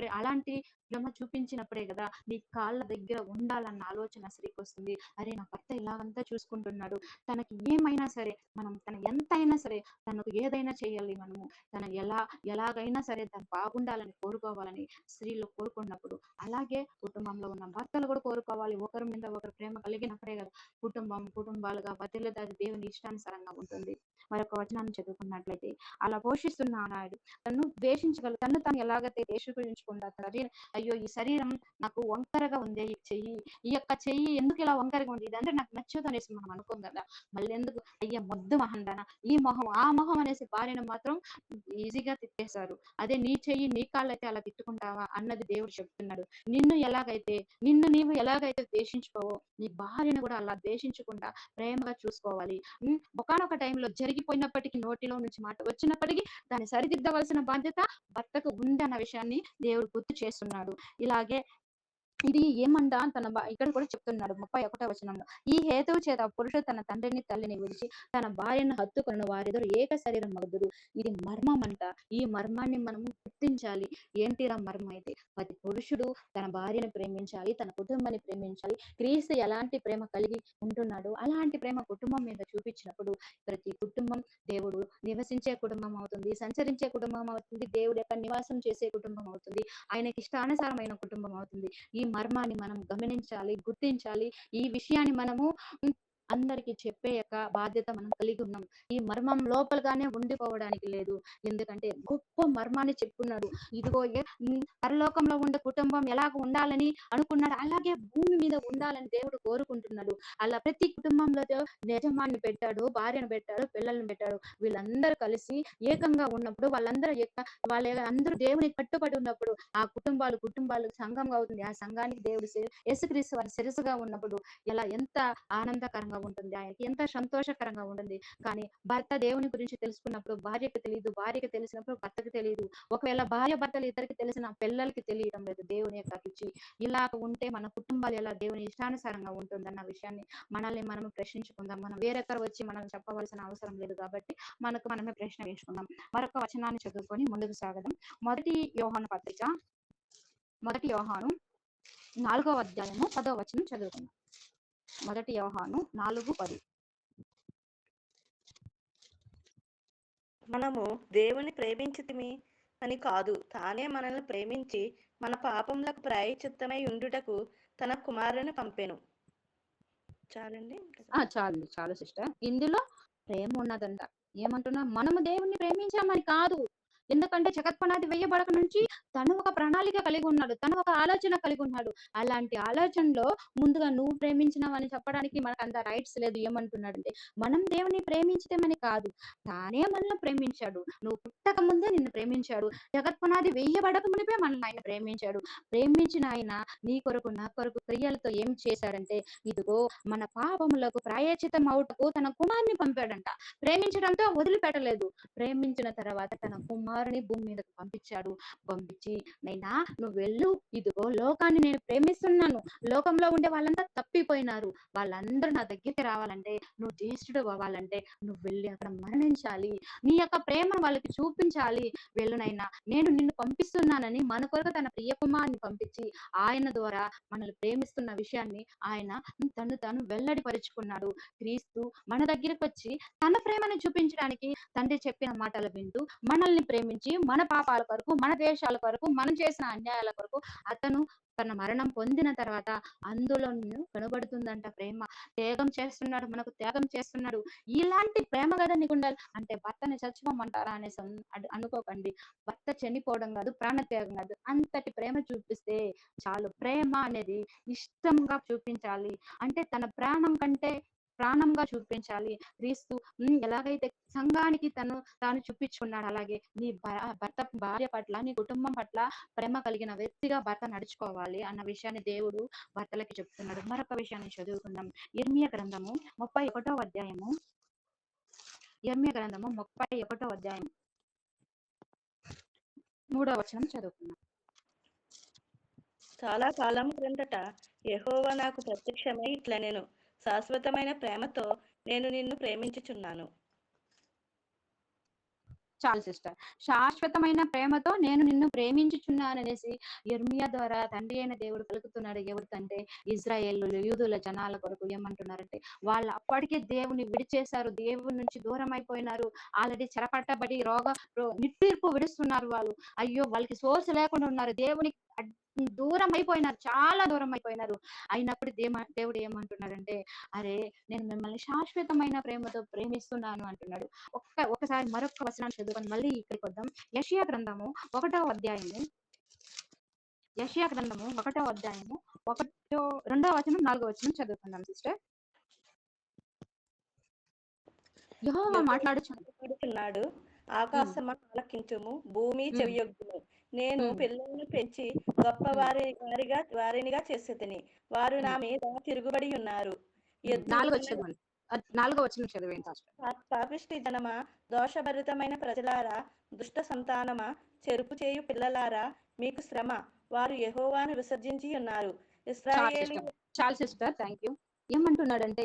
ప్రేమ చూపించినప్పుడే కదా నీ కాళ్ళ దగ్గర ఉండాలన్న ఆలోచన స్త్రీకి వస్తుంది. అరే, నా భర్త ఇలాగంతా చూసుకుంటున్నాడు, తనకి ఏమైనా సరే తన ఎంతైనా సరే తనకు ఏదైనా చేయాలి, మనము తన ఎలాగైనా సరే తను బాగుండాలని కోరుకోవాలని స్త్రీలు కోరుకున్నప్పుడు, అలాగే కుటుంబంలో ఉన్న భర్తలు కూడా కోరుకోవాలి. ఒకరి మీద ఒకరు ప్రేమ కలిగినప్పుడే కదా కుటుంబాలుగా వర్ధిల్లుతాది, దేవుని ఇష్టానుసారంగా ఉంటుంది. మరొక వచనాన్ని చదువుకున్నట్లయితే, అలా పోషిస్తున్న నాయుడు తను తాను ఎలాగైతే దేశీకరించుకుంటారు. అయ్యో, ఈ శరీరం నాకు వంకరగా ఉంది, ఈ యొక్క చెయ్యి ఎందుకు ఇలా వంకరగా ఉంది, ఇదంటే నాకు నచ్చదు అనేసి మనం అనుకోం కదా. మళ్ళీ ఎందుకు, అయ్యా మొద్దు మహందాన, ఈ మొహం ఆ మొహం అనేసి భార్యను మాత్రం ఈజీగా తిట్టేశారు. అదే నీ చెయ్యి నీ కాళ్ళైతే అలా తిట్టుకుంటావా అన్నది దేవుడు చెప్తున్నాడు. నిన్ను నీవు ఎలాగైతే ద్వేషించుకోవో, నీ భార్యను కూడా అలా ద్వేషించకుండా ప్రేమగా చూసుకోవాలి. ఒకానొక టైంలో జరిగిపోయినప్పటికీ, నోటిలో నుంచి మాట వచ్చినప్పటికీ దాన్ని సరిదిద్దవలసిన బాధ్యత భర్తకు ఉంది అన్న విషయాన్ని దేవుడు గుర్తు చేస్తున్నాడు. ఇలాగే ఇది ఏమంటా ఇక్కడ కూడా చెప్తున్నాడు 31వ వచనంలో, ఈ హేతువు చేత పురుషుడు తన తండ్రిని తల్లిని విడిచి తన భార్యను హత్తుకొను, వారిద్దరు ఏక శరీరం మగుదురు. ఇది మర్మం అంట. ఈ మర్మాన్ని మనము గుర్తించాలి. ఏంటిరా మర్మం అయితే, ప్రతి పురుషుడు తన భార్యను ప్రేమించాలి, తన కుటుంబాన్ని ప్రేమించాలి. క్రీస్తు ఎలాంటి ప్రేమ కలిగి ఉంటున్నాడు, అలాంటి ప్రేమ కుటుంబం మీద చూపించినప్పుడు ప్రతి కుటుంబం దేవుడు నివసించే కుటుంబం అవుతుంది, సంచరించే కుటుంబం అవుతుంది, దేవుడు యొక్క నివాసం చేసే కుటుంబం అవుతుంది, ఆయనకి ఇష్టానుసారమైన కుటుంబం అవుతుంది. ఈ మర్మాన్ని మనం గమనించాలి, గుర్తించాలి. ఈ విషయాన్ని మనము అందరికి చెప్పే యొక్క బాధ్యత మనం కలిగి ఉన్నాం. ఈ మర్మం లోపలగానే ఉండిపోవడానికి లేదు. ఎందుకంటే గొప్ప మర్మాన్ని చెప్పుకున్నాడు. ఇదిగో పరలోకంలో ఉండే కుటుంబం ఎలాగ ఉండాలని అనుకున్నాడు, అలాగే భూమి మీద ఉండాలని దేవుడు కోరుకుంటున్నాడు. అలా ప్రతి కుటుంబంలో యజమాన్ని పెట్టాడు, భార్యను పెట్టాడు, పిల్లల్ని పెట్టాడు. వీళ్ళందరూ కలిసి ఏకంగా ఉన్నప్పుడు వాళ్ళందరూ దేవునికి కట్టుబడి ఉన్నప్పుడు ఆ కుటుంబాలు సంఘంగా అవుతుంది. ఆ సంఘానికి దేవుడు యేసుక్రీస్తు వారి శిరస్సుగా ఉన్నప్పుడు ఎంత ఆనందకరంగా ఉంటుంది, ఆయనకి ఎంత సంతోషకరంగా ఉంటుంది. కానీ భర్త దేవుని గురించి తెలుసుకున్నప్పుడు భార్యకు తెలియదు, భార్యకు తెలిసినప్పుడు భర్తకు తెలియదు. ఒకవేళ భార్య భర్తలు ఇద్దరికి తెలిసిన పిల్లలకి తెలియడం లేదు దేవుని యొక్క రుచి. ఇలా ఉంటే మన కుటుంబాలు ఎలా దేవుని ఇష్టానుసారంగా ఉంటుందన్న విషయాన్ని మనల్ని మనం ప్రశ్నించుకుందాం. మనం వేరొకరు వచ్చి మనం చెప్పవలసిన అవసరం లేదు కాబట్టి మనకు మనమే ప్రశ్న వేసుకుందాం. మరొక వచనాన్ని చదువుకొని ముందుకు సాగదాం. మొదటి యోహాను పత్రిక, మొదటి యోహాను 4వ అధ్యాయము 10వ వచనం చదువుకుందాం. మొదటి యోహాను 4:10. మనము దేవుని ప్రేమించితిమి అని కాదు, తానే మనల్ని ప్రేమించి మన పాపములకు ప్రాయశ్చిత్తమై ఉండుటకు తన కుమారుని పంపెను. చాలండి. చాలు సిస్టర్. ఇందులో ప్రేమ ఉన్నదంట. ఏమంటున్నా, మనము దేవుణ్ణి ప్రేమించామని కాదు. ఎందుకంటే జగత్పునాది వేయబడక నుంచి తను ఒక ప్రణాళిక కలిగి ఉన్నాడు, తను ఒక ఆలోచన కలిగి ఉన్నాడు. అలాంటి ఆలోచనలో ముందుగా నువ్వు ప్రేమించినావని చెప్పడానికి మనకు అంత రైట్స్ లేదు. ఏమంటున్నాడంటే, మనం దేవుని ప్రేమించటమని కాదు, తానే మనల్ని ప్రేమించాడు. నువ్వు పుట్టక ముందే నిన్ను ప్రేమించాడు. జగత్పునాది వేయబడక మునిపే మనల్ని ఆయన ప్రేమించాడు. ప్రేమించిన ఆయన నీ కొరకు నా కొరకు క్రియలతో ఏం చేశాడంటే, ఇదిగో మన పాపములకు ప్రాయశ్చితం అవుటకు తన కుమారుని పంపాడంట. ప్రేమించడంతో వదిలిపెట్టలేదు. ప్రేమించిన తర్వాత తన కుమారుని భూమి మీదకు పంపించి, నైనా నువ్వు వెళ్ళు, ఇదిగో లోకాన్ని నేను ప్రేమిస్తున్నాను, లోకంలో ఉండే వాళ్ళంతా తప్పిపోయినారు, వాళ్ళందరూ నా దగ్గరికి రావాలంటే, నువ్వు జ్యేష్ఠుడు అవ్వాలంటే నువ్వు వెళ్ళి అక్కడ మరణించాలి, నీ యొక్క ప్రేమను వాళ్ళకి చూపించాలి. వెళ్ళునైనా నేను నిన్ను పంపిస్తున్నానని మన కొరకు తన ప్రియ కుమారుని పంపించి ఆయన ద్వారా మనల్ని ప్రేమిస్తున్న విషయాన్ని ఆయన తను వెల్లడిపరుచుకున్నాడు. క్రీస్తు మన దగ్గరికి వచ్చి తన ప్రేమను చూపించడానికి తండ్రి చెప్పిన మాటలు వింటూ మనల్ని ప్రేమించి మన పాపాల కొరకు, మన దేశాల కొరకు, మనం చేసిన అన్యాయాల కొరకు అతను తన మరణం పొందిన తర్వాత అందులో కనబడుతుందంట ప్రేమ. మనకు త్యాగం చేస్తున్నాడు. ఇలాంటి ప్రేమ కదా నీకు ఉండాలి అంటే భర్తని చచ్చిపోమంటారా అనేసి అనుకోకండి. భర్త చనిపోవడం కాదు, ప్రాణత్యాగం కాదు, అంతటి ప్రేమ చూపిస్తే చాలు. ప్రేమ అనేది ఇష్టంగా చూపించాలి, అంటే తన ప్రాణం కంటే ప్రాణంగా చూపించాలి. క్రీస్తు ఎలాగైతే సంఘానికి తాను చూపించుకున్నాడు, అలాగే నీ భార్య పట్ల, నీ కుటుంబం పట్ల ప్రేమ కలిగిన వ్యక్తిగా భర్త నడుచుకోవాలి అన్న విషయాన్ని దేవుడు భర్తలకి చెప్తున్నాడు. మరొక విషయాన్ని చదువుకుందాం. ఇర్మియా గ్రంథము 31వ అధ్యాయము, ఇర్మియా గ్రంథము 31వ అధ్యాయం 3వ వచనం చదువుకుందాం. చాలా కాలం క్రిందట యెహోవా నాకు ప్రత్యక్షమై ఇట్లా నేను శాశ్వతమైన ప్రేమతో నేను నిన్ను ప్రేమించుచున్నాను. చాలు సిస్టర్. శాశ్వతమైన ప్రేమతో నేను నిన్ను ప్రేమించుచున్నాననేసి ఇర్మియా ద్వారా తండ్రి అయిన దేవుడు పలుకుతున్నాడు. ఎవరికంటే ఇజ్రాయేలు యూదుల జనాల కొరకు. ఏమంటున్నారంటే, వాళ్ళు అప్పటికే దేవుని విడిచేశారు, దేవుని నుంచి దూరం అయిపోయినారు, ఆల్రెడీ చెరపట్టబడి నిట్టూర్పు విడుస్తున్నారు. వాళ్ళు అయ్యో వాళ్ళకి సోర్స్ లేకుండా ఉన్నారు, దేవునికి దూరం అయిపోయినారు, చాలా దూరం అయిపోయినారు. అయినప్పుడు దేవుడు ఏమంటున్నాడంటే, అరే నేను మిమ్మల్ని శాశ్వతమైన ప్రేమతో ప్రేమిస్తున్నాను అంటున్నాడు. ఒకసారి మరొక వచనాన్ని చదువుకొని మళ్ళీ ఇక్కడికి వద్దాం. యెషయా గ్రంథము 1వ అధ్యాయము, యెషయా గ్రంథము 1వ అధ్యాయము 2వ వచనం 4వ వచనం చదువుకుందాం సిస్టర్. యెహోవా మాట్లాడుచున్నాడు, ఆకాశమా ఆలకించుము, భూమి చెవియొగ్గుము. నేను పిల్లలను పెంచి గొప్ప వారినిగా చేసేదని, వారు నా మీద తిరుగుబడి ఉన్నారు. 4వ వచనం చదివేంటి? పాపిష్టి జనమా, దోషభరితమైన ప్రజలారా, దుష్ట సంతానమా, చెరుపు చేయు పిల్లలారా, మీకు శ్రమ, వారు యెహోవాను విసర్జించి ఉన్నారు. ఇశ్రాయేలు చాలు సిస్టర్, థ్యాంక్ యూ. ఏమంటున్నాడంటే,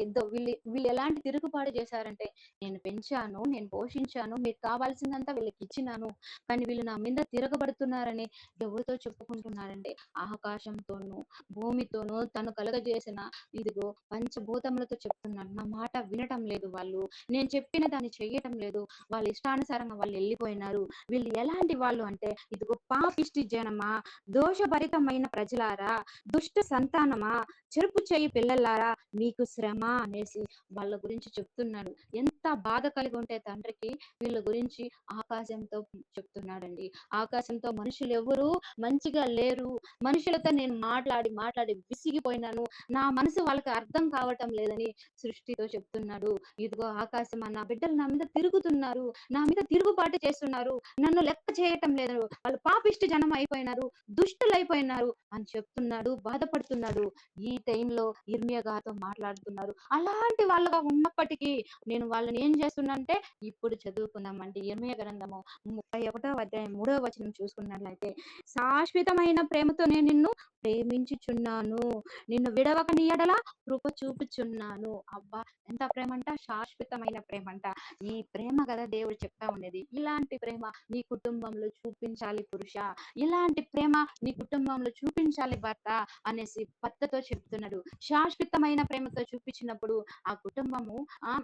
వీళ్ళు ఎలాంటి తిరుగుబాటు చేశారంటే, నేను పెంచాను, నేను పోషించాను, మీకు కావాల్సిందంతా వీళ్ళకి ఇచ్చినాను, కానీ వీళ్ళు నా మీద తిరగబడుతున్నారని ఎవరితో చెప్పుకుంటున్నారంటే, ఆకాశంతోనూ భూమితోనూ తను కలుగజేసిన ఇదిగో పంచభూతములతో చెప్తున్నాడు. నా మాట వినటం లేదు వాళ్ళు, నేను చెప్పిన దాన్ని చెయ్యటం లేదు, వాళ్ళ ఇష్టానుసారంగా వాళ్ళు వెళ్ళిపోయినారు. వీళ్ళు ఎలాంటి వాళ్ళు అంటే, ఇదిగో పాపిష్టి జనమా, దోషభరితమైన ప్రజలారా, దుష్ట సంతానమా, చెరుపు చేయి పిల్లలారా, మీకు శ్రమ అనేసి వాళ్ళ గురించి చెప్తున్నాడు. ఎంత బాధ కలిగి ఉంటే తండ్రికి వీళ్ళ గురించి ఆకాశంతో చెప్తున్నాడండి. ఆకాశంతో మనుషులెవ్వరూ మంచిగా లేరు. మనుషులతో నేను మాట్లాడి, మాట్లాడి విసిగిపోయినాను. నా మనసు వాళ్ళకి అర్థం కావటం లేదని సృష్టితో చెప్తున్నాడు. ఇదిగో ఆకాశమా, నా బిడ్డలు నా మీద తిరుగుతున్నారు. నా మీద తిరుగుబాటు చేస్తున్నారు. నన్ను లెక్క చేయటం లేదు. వాళ్ళు పాపిష్టి జనం అయిపోయినారు. దుష్టులైపోయినారు అని చెప్తున్నాడు. బాధపడుతున్నాడు. ఈ టైంలో ఇర్మియా గారితో మాట్లాడుతున్నారు. అలాంటి వాళ్ళగా ఉన్నప్పటికీ నేను వాళ్ళని ఏం చేస్తున్నానంటే ఇప్పుడు చదువుకుందామండి. ఇర్మియా గ్రంథము 31వ అధ్యాయం 3వ వచనం చూసుకున్నట్లయితే, శాశ్వతమైన ప్రేమతో నేను నిన్ను ప్రేమించుచున్నాను. నిన్ను విడవక నీ ఎడల కృప చూపుచున్నాను. అబ్బా, ఎంత ప్రేమంట! శాశ్వతమైన ప్రేమంట. ఈ ప్రేమ కదా దేవుడు చెప్తా ఉండేది. ఇలాంటి ప్రేమ నీ కుటుంబంలో చూపించాలి పురుష. ఇలాంటి ప్రేమ నీ కుటుంబంలో చూపించాలి భర్త అనేసి భర్తతో చెప్తున్నాడు. శాశ్వతమైన ప్రేమతో చూపించినప్పుడు ఆ కుటుంబము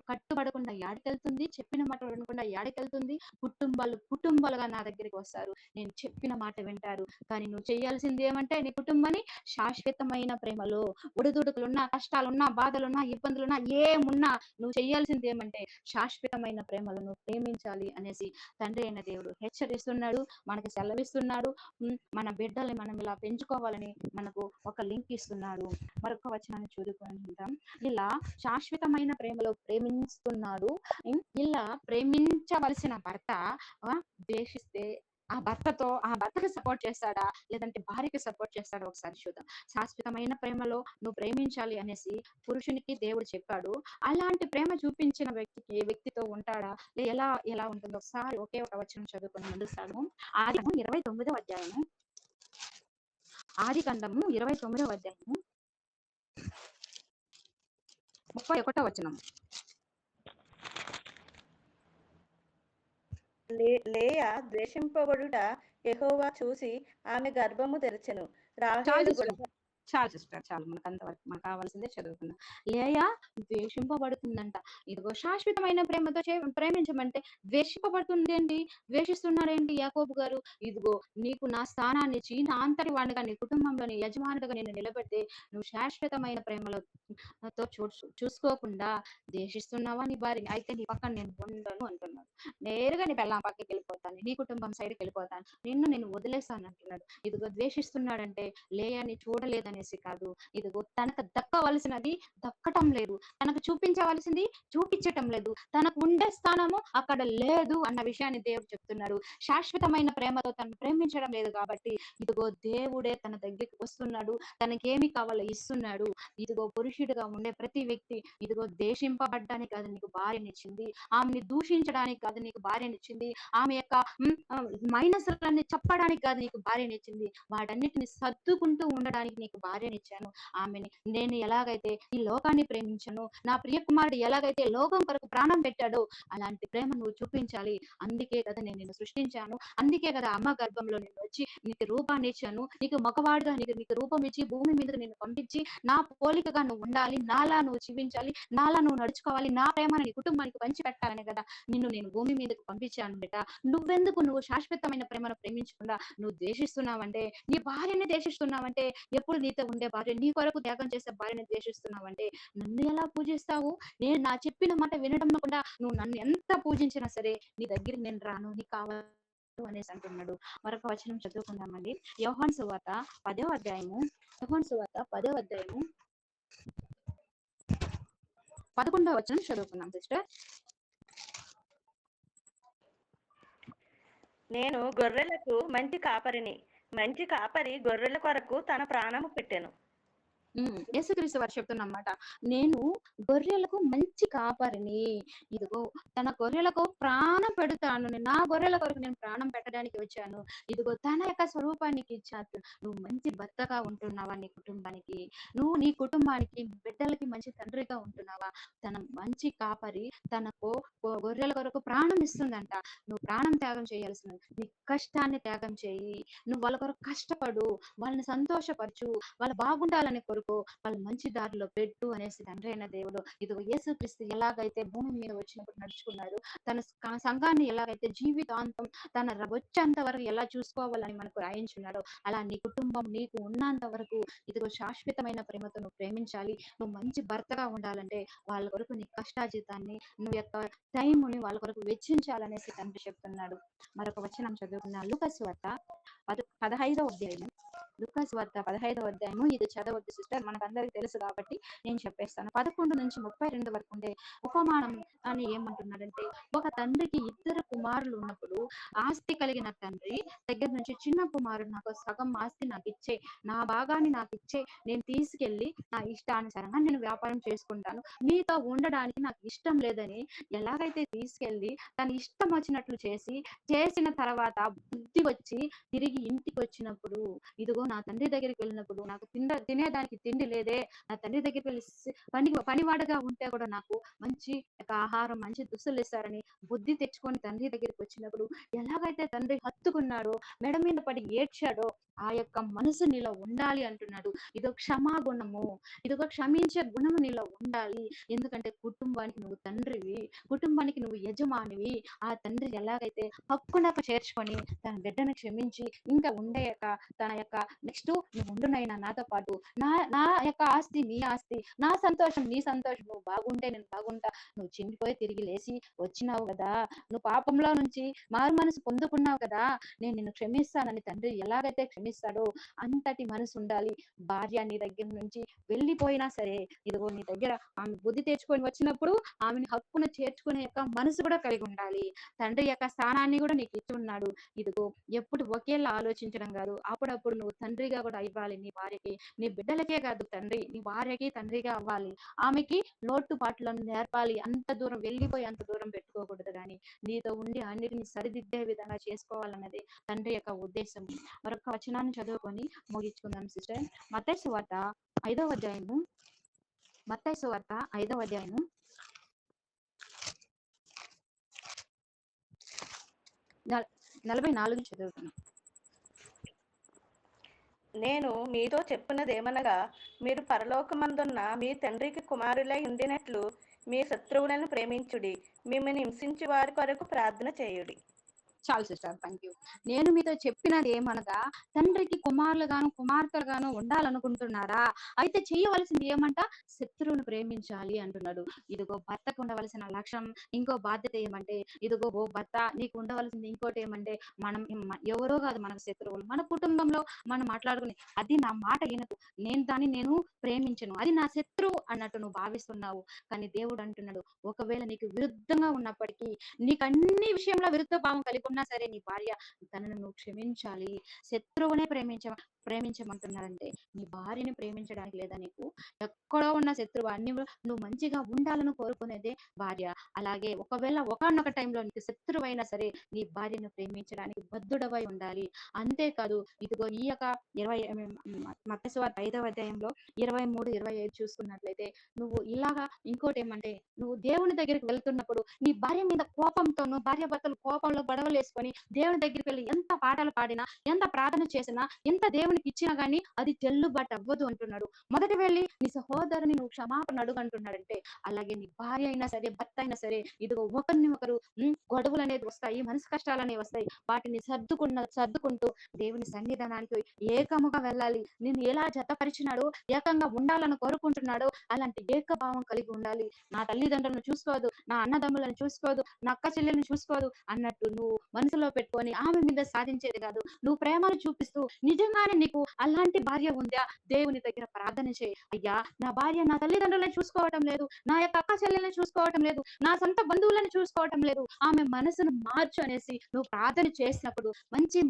కట్టుబడకుండా యాడికెళ్తుంది, చెప్పిన మాట వినకుండా యాడికెళ్తుంది. కుటుంబాలుగా నా దగ్గరికి వస్తారు. నేను చెప్పిన మాట వింటారు. కానీ నువ్వు చేయాల్సింది ఏమంటే నీ కుటుంబాన్ని శాశ్వతమైన ప్రేమలో, ఒడిదుడుకులున్నా, కష్టాలున్నా, బాధలున్నా, ఇబ్బందులున్నా, ఏమున్నా నువ్వు చేయాల్సింది ఏమంటే శాశ్వతమైన ప్రేమలో నువ్వు ప్రేమించాలి అనేసి తండ్రి అయిన దేవుడు హెచ్చరిస్తున్నాడు, మనకి సెలవిస్తున్నాడు. మన బిడ్డల్ని మనం ఇలా పెంచుకోవాలని మనకు ఒక లింక్ ఇస్తున్నాడు. మరొక వచనాన్ని చూడుకుంటాం. ఇలా శాశ్వతమైన ప్రేమలో ప్రేమిస్తున్నాడు. ఇలా ప్రేమించవలసిన భర్త ద్వేషిస్తే ఆ భర్తకి సపోర్ట్ చేస్తాడా, లేదంటే భార్యకి సపోర్ట్ చేస్తాడా ఒకసారి చూద్దాం. శాశ్వతమైన ప్రేమలో నువ్వు ప్రేమించాలి అనేసి పురుషునికి దేవుడు చెప్పాడు. అలాంటి ప్రేమ చూపించిన వ్యక్తితో ఉంటాడా, ఎలా ఎలా ఉంటుందో ఒకసారి ఒకే ఒక వచనం చదువుకొని ముందుకు సాగు. ఆదికాండము 29వ అధ్యాయము, ఆదికాండము 29వ అధ్యాయము 31వ వచనం. లేయా ద్వేషింపబడుట యెహోవా చూసి ఆమె గర్భము తెరచెను. రాహేలు చాలు సిస్టర్, చాలు. మనకు అంతవరకు మనకు కావాల్సిందే చదువుకుందాం. లేయా ద్వేషింపబడుతుందంట. ఇదిగో శాశ్వతమైన ప్రేమతో ప్రేమించమంటే ద్వేషింపబడుతుంది ఏంటి, ద్వేషిస్తున్నాడేంటి యాకోబు గారు? ఇదిగో నీకు నా స్థానాన్ని ఇచ్చి నా అంతటి వాడిగా నీ కుటుంబంలోని యజమానుడిగా నేను నిలబెడితే నువ్వు శాశ్వతమైన ప్రేమలో చూసుకోకుండా ద్వేషిస్తున్నావా నీ భార్యని, అయితే నీ పక్కన నేను ఉండను అంటున్నాడు. నేరుగా నీ పెళ్ళాం పక్కకి వెళ్ళిపోతాను, నీ కుటుంబం సైడ్కి వెళ్ళిపోతాను, నిన్ను వదిలేస్తాను అంటున్నాడు. ఇదిగో ద్వేషిస్తున్నాడంటే లేయాని చూడలేదని అనేసి కాదు. ఇదిగో తనకు దక్కవలసినది దక్కటం లేదు, తనకు చూపించవలసింది చూపించటం లేదు, తనకు ఉండే స్థానము అక్కడ లేదు అన్న విషయాన్ని దేవుడు చెప్తున్నాడు. శాశ్వతమైన ప్రేమతో తను ప్రేమించడం లేదు కాబట్టి ఇదిగో దేవుడే తన దగ్గరికి వస్తున్నాడు, తనకేమి కావాలో ఇస్తున్నాడు. ఇదిగో పురుషుడిగా ఉండే ప్రతి వ్యక్తి ఇదిగో దేశింపబడ్డానికి కాదు నీకు భార్యనిచ్చింది, ఆమెని దూషించడానికి కాదు నీకు భార్యనిచ్చింది, ఆమె యొక్క మైనస్లన్నీ చెప్పడానికి కాదు నీకు భార్యనిచ్చింది, వాటన్నిటిని సర్దుకుంటూ ఉండడానికి నీకు భార్యనిచ్చాను. ఆమెని నేను ఎలాగైతే ఈ లోకాన్ని ప్రేమించాను, నా ప్రియ కుమారుడు ఎలాగైతే లోకం కొరకు ప్రాణం పెట్టాడో అలాంటి ప్రేమ నువ్వు చూపించాలి. అందుకే కదా నేను నిన్ను సృష్టించాను, అందుకే కదా అమ్మ గర్భంలో నేను వచ్చి నీకు రూపాన్ని ఇచ్చాను, నీకు మగవాడుగా నీకు రూపం ఇచ్చి భూమి మీదకి నిన్ను పంపించి నా పోలికగా నువ్వు ఉండాలి, నాలా నువ్వు జీవించాలి, నాలా నువ్వు నడుచుకోవాలి, నా ప్రేమను నీ కుటుంబానికి పంచి పెట్టాలని కదా నిన్ను నేను భూమి మీదకి పంపించాను బిడ్డ. నువ్వు శాశ్వతమైన ప్రేమను ప్రేమించకుండా నువ్వు ద్వేషిస్తున్నావంటే, నీ భార్యని ద్వేషిస్తున్నావంటే, ఎప్పుడు నీతో ఉండే భార్య, నీ కొరకు త్యాగం చేసే భార్యని ద్వేషిస్తున్నావంటే నన్ను ఎలా పూజిస్తావు? నేను నా చెప్పిన మాట వినడం కూడా నువ్వు నన్ను ఎంత పూజించినా సరే నీ దగ్గరికి నేను రాను, నీకు కావాలి అనేసి అంటున్నాడు. మరొక వచనం చదువుకుందామండి. యోహాను సువార్త 10వ అధ్యాయము 11వ వచనం చదువుకుందాం సిస్టర్. నేను గొర్రెలకు మంచి కాపరిని, మంచి కాపరి గొర్రెల కొరకు తన ప్రాణము పెట్టెను. యేసుక్రీస్తు వారు చెప్తున్నమాట, నేను గొర్రెలకు మంచి కాపరిని, ఇదిగో తన గొర్రెలకు ప్రాణం పెడతాను, నా గొర్రెల కొరకు నేను ప్రాణం పెట్టడానికి వచ్చాను, ఇదిగో తన యొక్క స్వరూపానికి ఇచ్చాను. నువ్వు మంచి భర్తగా ఉంటున్నావా నీ కుటుంబానికి, నువ్వు నీ కుటుంబానికి బిడ్డలకి మంచి తండ్రిగా ఉంటున్నావా? తన మంచి కాపరి తనకు గొర్రెల కొరకు ప్రాణం ఇస్తుందంట. నువ్వు ప్రాణం త్యాగం చేయాల్సిన, నీ కష్టాన్ని త్యాగం చేయి, నువ్వు వాళ్ళ కొరకు కష్టపడు, వాళ్ళని సంతోషపరచు, వాళ్ళు బాగుండాలని కోరుకో, కొరకు వాళ్ళు మంచి దారిలో పెట్టు అనేసి తండ్రి అయిన దేవుడు ఇదిగో యేసుక్రీస్తు ఎలాగైతే భూమి మీద వచ్చినప్పుడు నడుచుకున్నాడు, తన సంఘాన్ని ఎలాగైతే జీవితాంతం వచ్చేంత వరకు ఎలా చూసుకోవాలని మనకు రాయించున్నాడో, అలా నీ కుటుంబం నీకు ఉన్నంత వరకు ఇదిగో శాశ్వతమైన ప్రేమతో నువ్వు ప్రేమించాలి. నువ్వు మంచి భర్తగా ఉండాలంటే వాళ్ళ కొరకు నీ కష్టాజీతాన్ని, నువ్వు యొక్క టైంని వాళ్ళ కొరకు వెచ్చించాలనేసి తండ్రి చెప్తున్నాడు. మరొక వచనం చదువుకున్న లూకాసు వార్త 15వ అధ్యాయం. లూకాసు వార్త 15వ అధ్యాయము. ఇది చదవద్దు సిస్టర్, మనకందరికి తెలుసు కాబట్టి నేను చెప్పేస్తాను. 11 నుంచి 32 వరకు ఉండే ఉపమానం అని ఏమంటున్నాడంటే, ఒక తండ్రికి 2 కుమారులు ఉన్నప్పుడు ఆస్తి కలిగిన తండ్రి దగ్గర నుంచి చిన్న కుమారుడు నాకు సగం ఆస్తి నాకు ఇచ్చే, నా భాగాన్ని నాకు ఇచ్చే, నేను తీసుకెళ్లి నా ఇష్టానుసారంగా నేను వ్యాపారం చేసుకుంటాను, మీతో ఉండడానికి నాకు ఇష్టం లేదని ఎలాగైతే తీసుకెళ్లి తన ఇష్టం వచ్చినట్లు చేసిన తర్వాత బుద్ధి వచ్చి తిరిగి ఇంటికి వచ్చినప్పుడు, ఇదిగో నా తండ్రి దగ్గరికి వెళ్ళినప్పుడు నాకు తినేదానికి తిండి లేదే, నా తండ్రి దగ్గరికి వెళ్ళి పనివాడగా ఉంటే కూడా నాకు మంచి ఆహారం మంచి దుస్తులు ఇస్తారని బుద్ధి తెచ్చుకొని తండ్రి దగ్గరికి వచ్చినప్పుడు ఎలాగైతే తండ్రి హత్తుకున్నాడో, మెడ మీద పడి ఏడ్చాడో, ఆ యొక్క మనసు నీలో ఉండాలి అంటున్నాడు. ఇదో క్షమాగుణము, ఇదిగో క్షమించే గుణము నీలో ఉండాలి. ఎందుకంటే కుటుంబానికి నువ్వు తండ్రివి, కుటుంబానికి నువ్వు యజమానివి. ఆ తండ్రి ఎలాగైతే హక్కునకు చేర్చుకొని తన బిడ్డను క్షమించి ఇంకా ఉండేయక తన యొక్క నెక్స్ట్ నువ్వు ఉండునైనా నాతో పాటు, నా యొక్క ఆస్తి నీ ఆస్తి, నా సంతోషం నీ సంతోషం, నువ్వు బాగుంటే నేను బాగుంటా, నువ్వు చిండిపోయి తిరిగి లేచి వచ్చినావు కదా, నువ్వు పాపంలో నుంచి మారు మనసు పొందుకున్నావు కదా, నేను నిన్ను క్షమిస్తానని తండ్రి ఎలాగైతే క్షమిస్తాడో అంతటి మనసు ఉండాలి. భార్య నీ దగ్గర నుంచి వెళ్ళిపోయినా సరే, ఇదిగో నీ దగ్గర ఆమె బుద్ధి తెచ్చుకొని వచ్చినప్పుడు ఆమెను హక్కును చేర్చుకునే యొక్క మనసు కూడా కలిగి ఉండాలి. తండ్రి యొక్క స్థానాన్ని కూడా నీకు ఇచ్చి ఉన్నాడు. ఇదిగో ఎప్పుడు ఒకేలా ఆలోచించడం కాదు, అప్పుడప్పుడు నువ్వు తండ్రిగా కూడా ఇవ్వాలి నీ భార్యకి, నీ బిడ్డలకే కాదు తండ్రి, నీ భార్యకి తండ్రిగా అవ్వాలి. ఆమెకి లోటుపాట్లను నేర్పాలి. అంత దూరం వెళ్ళిపోయి అంత దూరం పెట్టుకోకూడదు, కానీ నీతో ఉండి అన్నిటిని సరిదిద్దే విధంగా చేసుకోవాలన్నది తండ్రి యొక్క ఉద్దేశం. మరొక వచనాన్ని చదువుకొని ముగించుకుందాం సిస్టర్. మత్తయి సువార్త 5వ అధ్యాయము. మత్తయి సువార్త 5వ అధ్యాయము 44 చదువుతున్నాం. నేను మీతో చెప్పున్నదేమనగా, మీరు పరలోకమందున్న మీ తండ్రికి కుమారులై ఉండినట్లు మీ శత్రువులను ప్రేమించుడి, మిమ్మల్ని హింసించు వారి కొరకు ప్రార్థన చేయుడి. చాలు సిస్టర్, థ్యాంక్ యూ. నేను మీతో చెప్పినది ఏమనగా, తండ్రికి కుమారులుగాను కుమార్తెలుగాను ఉండాలనుకుంటున్నారా? అయితే చేయవలసింది ఏమంట? శత్రువును ప్రేమించాలి అంటున్నాడు. ఇదిగో భర్తకు ఉండవలసిన లక్ష్యం, ఇంకో బాధ్యత ఏమంటే, ఇదిగో ఓ భర్త నీకు ఉండవలసింది ఇంకోటి ఏమంటే, మనం ఎవరో కాదు మనకు శత్రువులు. మన కుటుంబంలో మనం మాట్లాడుకుని అది నా మాట వినదు, నేను ప్రేమించను, అది నా శత్రువు అన్నట్టు నువ్వు భావిస్తున్నావు. కానీ దేవుడు అంటున్నాడు, ఒకవేళ నీకు విరుద్ధంగా ఉన్నప్పటికీ, నీకు అన్ని విషయంలో విరుద్ధ భావం కలిగి ఉన్నా సరే, నీ భార్య తనను నువ్వు క్షమించాలి. శత్రువునే ప్రేమించమంటున్నారంటే నీ భార్యని ప్రేమించడానికి లేదా? నీకు ఎక్కడో ఉన్న శత్రువు అన్ని నువ్వు మంచిగా ఉండాలని కోరుకునేదే భార్య. అలాగే ఒకవేళ ఒకనొక టైంలో నీకు శత్రువు అయినా సరే, నీ భార్యను ప్రేమించడానికి బద్ధుడవై ఉండాలి. అంతేకాదు, ఇదిగో ఈ యొక్క మత్తయి సువార్త 5వ అధ్యాయంలో 23, 25 చూసుకున్నట్లయితే, నువ్వు ఇలాగా ఇంకోటి ఏమంటే, నువ్వు దేవుని దగ్గరికి వెళ్తున్నప్పుడు నీ భార్య మీద కోపంతోనూ, భార్య భర్తలు కోపంలో గొడవలు వేసుకొని దేవుని దగ్గరికి వెళ్ళి ఎంత పాటలు పాడినా, ఎంత ప్రార్థన చేసినా, ఎంత దేవునికి ఇచ్చినా గానీ అది చెల్లుబాటు అవ్వదు అంటున్నాడు. మొదటి వెళ్ళి నీ సహోదరుని నువ్వు క్షమాపణ అడుగు అంటున్నాడంటే, అలాగే నీ భార్య అయినా సరే, భర్త అయినా సరే, ఇదిగో ఒకరిని ఒకరు గొడవలు అనేది వస్తాయి, మనసు కష్టాలు అనేవి వస్తాయి. వాటిని సర్దుకుంటూ దేవుని సన్నిధానానికి ఏకముగా వెళ్ళాలి. నిన్ను ఎలా జతపరిచినాడో, ఏకంగా ఉండాలని కోరుకుంటున్నాడో అలాంటి ఏకభావం కలిగి ఉండాలి. నా తల్లిదండ్రులను చూసుకోదు, నా అన్నదమ్ములను చూసుకోదు, నా అక్క చెల్లెలను చూసుకోదు అన్నట్టు నువ్వు మనసులో పెట్టుకొని ఆమె మీద సాధించేది కాదు. నువ్వు ప్రేమను చూపిస్తూ నిజంగానే నీకు అలాంటి భార్య ఉందా, దేవుని దగ్గర ప్రార్థన చేయి. అయ్యా, నా భార్య నా తల్లిదండ్రులను చూసుకోవటం లేదు, నా యొక్క అక్క చెల్లెలను చూసుకోవటం లేదు, నా సొంత బంధువులను చూసుకోవటం లేదు, ఆమె మనసును మార్చు అనేసి నువ్వు ప్రార్థన చేసినప్పుడు, మంచి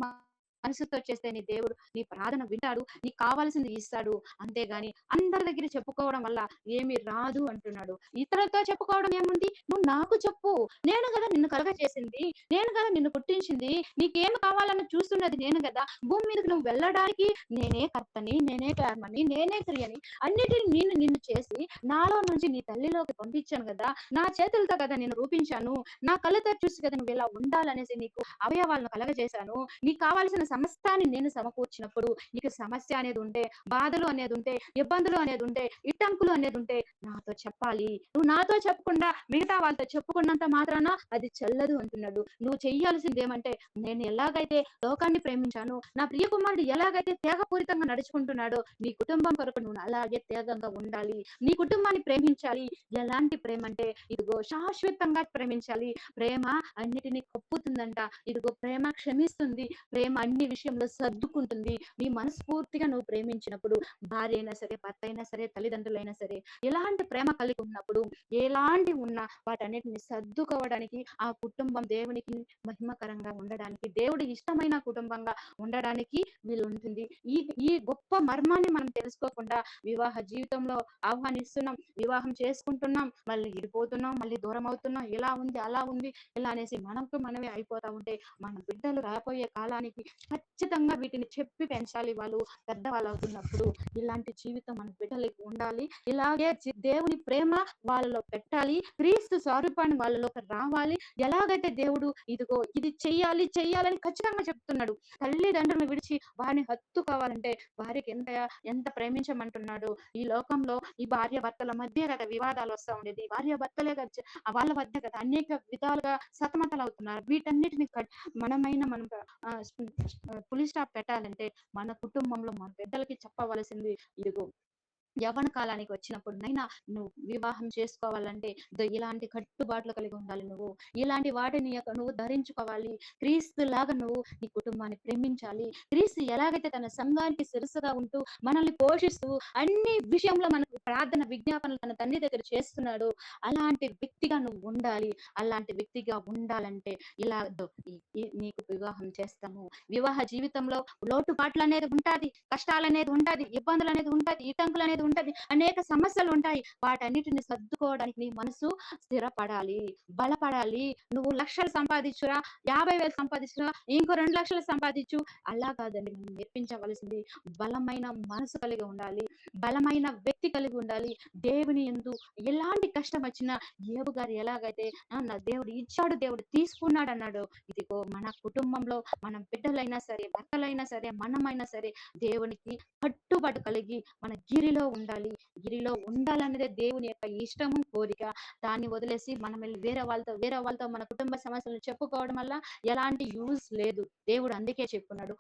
మనసుతో చేస్తే నీ దేవుడు నీ ప్రార్థన వింటాడు, నీకు కావాల్సింది ఇస్తాడు. అంతేగాని అందరి దగ్గర చెప్పుకోవడం వల్ల ఏమి రాదు అంటున్నాడు. ఇతరులతో చెప్పుకోవడం ఏముంది? నువ్వు నాకు చెప్పు, నేను కదా నిన్ను కలుగ చేసింది, నేను కదా నిన్ను పుట్టించింది, నీకేమి కావాలని చూస్తున్నది నేను కదా, భూమి మీదకి నువ్వు వెళ్ళడానికి నేనే కర్తని, నేనే కర్మని, నేనే క్రియని, అన్నిటిని నిన్ను చేసి నాలో నుంచి నీ తల్లిలోకి పంపించాను కదా, నా చేతులతో కదా నేను రూపించాను, నా కళ్ళతో చూసి కదా నువ్వు ఇలా ఉండాలనేసి నీకు అవయవాలను కలగజేశాను, నీకు కావాల్సిన సమస్తాన్ని నేను సమకూర్చినప్పుడు నీకు సమస్య అనేది ఉంటే, బాధలు అనేది ఉంటే, ఇబ్బందులు అనేది ఉంటే, ఇట్టంకులు అనేది ఉంటే నాతో చెప్పాలి. నువ్వు నాతో చెప్పకుండా మిగతా వాళ్ళతో చెప్పుకున్నంత మాత్రాన అది చెల్లదు అంటున్నాడు. నువ్వు చెయ్యాల్సిందేమంటే, నేను ఎలాగైతే లోకాన్ని ప్రేమించానో, నా ప్రియ కుమారుడు ఎలాగైతే త్యాగపూరితంగా నడుచుకుంటున్నాడో, నీ కుటుంబం కొరకు నువ్వు అలాగే త్యాగంగా ఉండాలి. నీ కుటుంబాన్ని ప్రేమించాలి. ఎలాంటి ప్రేమ అంటే, ఇదిగో శాశ్వతంగా ప్రేమించాలి. ప్రేమ అన్నిటిని కప్పుతుందంట. ఇదిగో ప్రేమ క్షమిస్తుంది. ప్రేమ అన్ని విషయంలో సర్దుకుంటుంది. నీ మనస్ఫూర్తిగా నువ్వు ప్రేమించినప్పుడు భార్య అయినా సరే, భర్త అయినా సరే, తల్లిదండ్రులైనా సరే, ఎలాంటి ప్రేమ కలిగి ఉన్నప్పుడు, ఎలాంటి ఉన్నా వాటన్నిటిని సర్దుకోవడానికి, ఆ కుటుంబం దేవునికి మహిమకరంగా ఉండడానికి, దేవుడి ఇష్టమైన కుటుంబంగా ఉండడానికి వీలుంటుంది. ఈ ఈ గొప్ప మర్మాన్ని మనం తెలుసుకోకుండా వివాహ జీవితంలో ఆహ్వానిస్తున్నాం, వివాహం చేసుకుంటున్నాం, మళ్ళీ విడిపోతున్నాం, మళ్ళీ దూరం అవుతున్నాం, ఇలా ఉంది, అలా ఉంది, ఇలా అనేసి మనకు మనమే అయిపోతా ఉంటే మన బిడ్డలు రాబోయే కాలానికి ఖచ్చితంగా వీటిని చెప్పి పెంచాలి. వాళ్ళు పెద్దవాళ్ళు అవుతున్నప్పుడు ఇలాంటి జీవితం మన బిడ్డలకి ఉండాలి. ఇలాగే దేవుని ప్రేమ వాళ్ళలో పెట్టాలి. క్రీస్తు స్వరూపాన్ని వాళ్ళలోకి రావాలి. ఎలాగైతే దేవుడు ఇదిగో ఇది చెయ్యాలి చెయ్యాలని ఖచ్చితంగా చెప్తున్నాడు. తల్లిదండ్రులను విడిచి వారిని హత్తుకోవాలంటే వారికి ఎంత ప్రేమించమంటున్నాడు. ఈ లోకంలో ఈ భార్య భర్తల మధ్య కదా వివాదాలు వస్తా ఉండేది. భార్య భర్తలే కదా వాళ్ళ మధ్య కదా అనేక విధాలుగా సతమతలు అవుతున్నారు. వీటన్నిటిని మనం ఫుల్ స్టాప్ పెట్టాలంటే మన కుటుంబంలో మన పెద్దలకి చెప్పవలసింది ఇదిగో యవ్వన కాలానికి వచ్చినప్పుడు నైనా నువ్వు వివాహం చేసుకోవాలంటే ఇలాంటి కట్టుబాట్లు కలిగి ఉండాలి. నువ్వు ఇలాంటి వాటిని నువ్వు ధరించుకోవాలి. క్రీస్తు లాగా నువ్వు నీ కుటుంబాన్ని ప్రేమించాలి. క్రీస్తు ఎలాగైతే తన సంఘానికి శిరస్సుగా ఉంటూ మనల్ని పోషిస్తూ అన్ని విషయంలో మనకు ప్రార్థన విజ్ఞాపనలు తన తండ్రి దగ్గర చేస్తున్నాడు, అలాంటి వ్యక్తిగా నువ్వు ఉండాలి. అలాంటి వ్యక్తిగా ఉండాలంటే ఇలా నీకు వివాహం చేస్తాము. వివాహ జీవితంలో లోటుపాట్లు అనేది ఉంటది, కష్టాలు అనేది ఉంటది, ఇబ్బందులు అనేది ఉంటది, ఇటంకులు అనేది ఉంటది, అనేక సమస్యలు ఉంటాయి. వాటన్నిటిని సర్దుకోవడానికి నీ మనసు స్థిరపడాలి, బలపడాలి. నువ్వు లక్షలు సంపాదించురా, 50,000 సంపాదించురా, ఇంకో 2,00,000 సంపాదించు, అలా కాదండి. మనం నేర్పించవలసింది బలమైన మనసు కలిగి ఉండాలి, బలమైన వ్యక్తి కలిగి ఉండాలి. దేవుని యందు ఎలాంటి కష్టం వచ్చినా యోబు గారు ఎలాగైతే నా దేవుడు ఇచ్చాడు, దేవుడు తీసుకున్నాడు అన్నాడు. ఇదిగో మన కుటుంబంలో మనం బిడ్డలైనా సరే, భర్తలైనా సరే, మనమైనా సరే దేవునికి కట్టుబాటు కలిగి మన గిరిలో ఉండాలి. గిరిలో ఉండాలనేదే దేవుని యొక్క ఇష్టము, కోరిక. దాన్ని వదిలేసి మనం వెళ్ళి వేరే వాళ్ళతో మన కుటుంబ సమస్యలను చెప్పుకోవడం వల్ల ఎలాంటి యూజ్ లేదు. దేవుడు అందుకే చెప్పున్నాడు.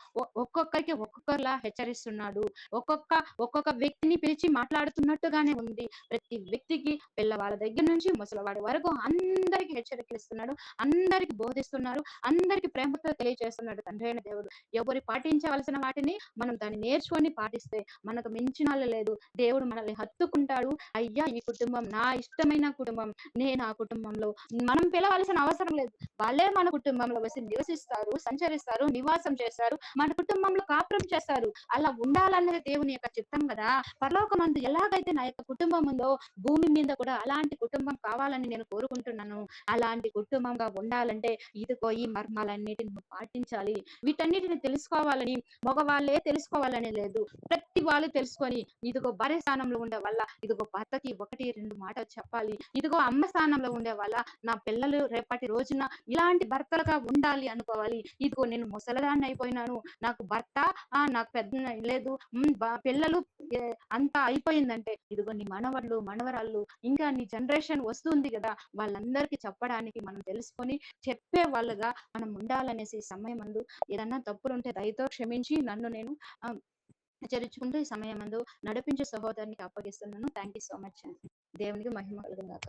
ఒక్కొక్కరికి ఒక్కొక్కరిలా హెచ్చరిస్తున్నాడు. ఒక్కొక్క వ్యక్తిని పిలిచి మాట్లాడుతున్నట్టుగానే ఉంది. ప్రతి వ్యక్తికి పిల్లవాళ్ళ దగ్గర నుంచి ముసలివాడి వరకు అందరికి హెచ్చరికలు ఇస్తున్నాడు, అందరికి బోధిస్తున్నారు, అందరికి ప్రేమతో తెలియజేస్తున్నాడు తండ్రి అయిన దేవుడు. ఎవరు పాటించవలసిన వాటిని మనం దాన్ని నేర్చుకొని పాటిస్తే మనకు మించిన లేదు. దేవుడు మనల్ని హత్తుకుంటాడు. అయ్యా ఈ కుటుంబం నా ఇష్టమైన కుటుంబం, నేను ఆ కుటుంబంలో మనం పిలవాల్సిన అవసరం లేదు. వాళ్ళే మన కుటుంబంలో వచ్చి నివసిస్తారు, సంచరిస్తారు, నివాసం చేస్తారు, మన కుటుంబంలో కాపురం చేస్తారు. అలా ఉండాలన్నది దేవుని యొక్క చిత్తం కదా. పరలోకమందు ఎలాగైతే నా యొక్క కుటుంబం ఉందో భూమి మీద కూడా అలాంటి కుటుంబం కావాలని నేను కోరుకుంటున్నాను. అలాంటి కుటుంబంగా ఉండాలంటే ఇదిగో ఈ మర్మాలన్నిటిని నువ్వు పాటించాలి. వీటన్నిటిని తెలుసుకోవాలని మగవాళ్ళే తెలుసుకోవాలని లేదు. ప్రతి వాళ్ళు తెలుసుకొని ఇదిగో భార్య స్థానంలో ఉండే వల్ల ఇదిగో భర్తకి 1, 2 మాటలు చెప్పాలి. ఇదిగో అమ్మ స్థానంలో ఉండే వల్ల నా పిల్లలు రేపటి రోజున ఇలాంటి భర్తలుగా ఉండాలి అనుకోవాలి. ఇదిగో నేను ముసలిదాన్ని అయిపోయినాను, నాకు భర్త నాకు పెద్ద లేదు, పిల్లలు అంతా అయిపోయిందంటే ఇదిగో నీ మనవళ్ళు మనవరాళ్ళు ఇంకా నీ జనరేషన్ వస్తుంది కదా, వాళ్ళందరికీ చెప్పడానికి మనం తెలుసుకొని చెప్పే వాళ్ళగా మనం ఉండాలనేసి సమయం అందు ఏదన్నా తప్పులుంటే దయతో క్షమించి నన్ను నేను హెచ్చరించుకుంటూ ఈ సమయమందు నడిపించే సహోదరునికి అప్పగిస్తున్నాను. Thank you so much. దేవునికి మహిమ కలుగుగాక.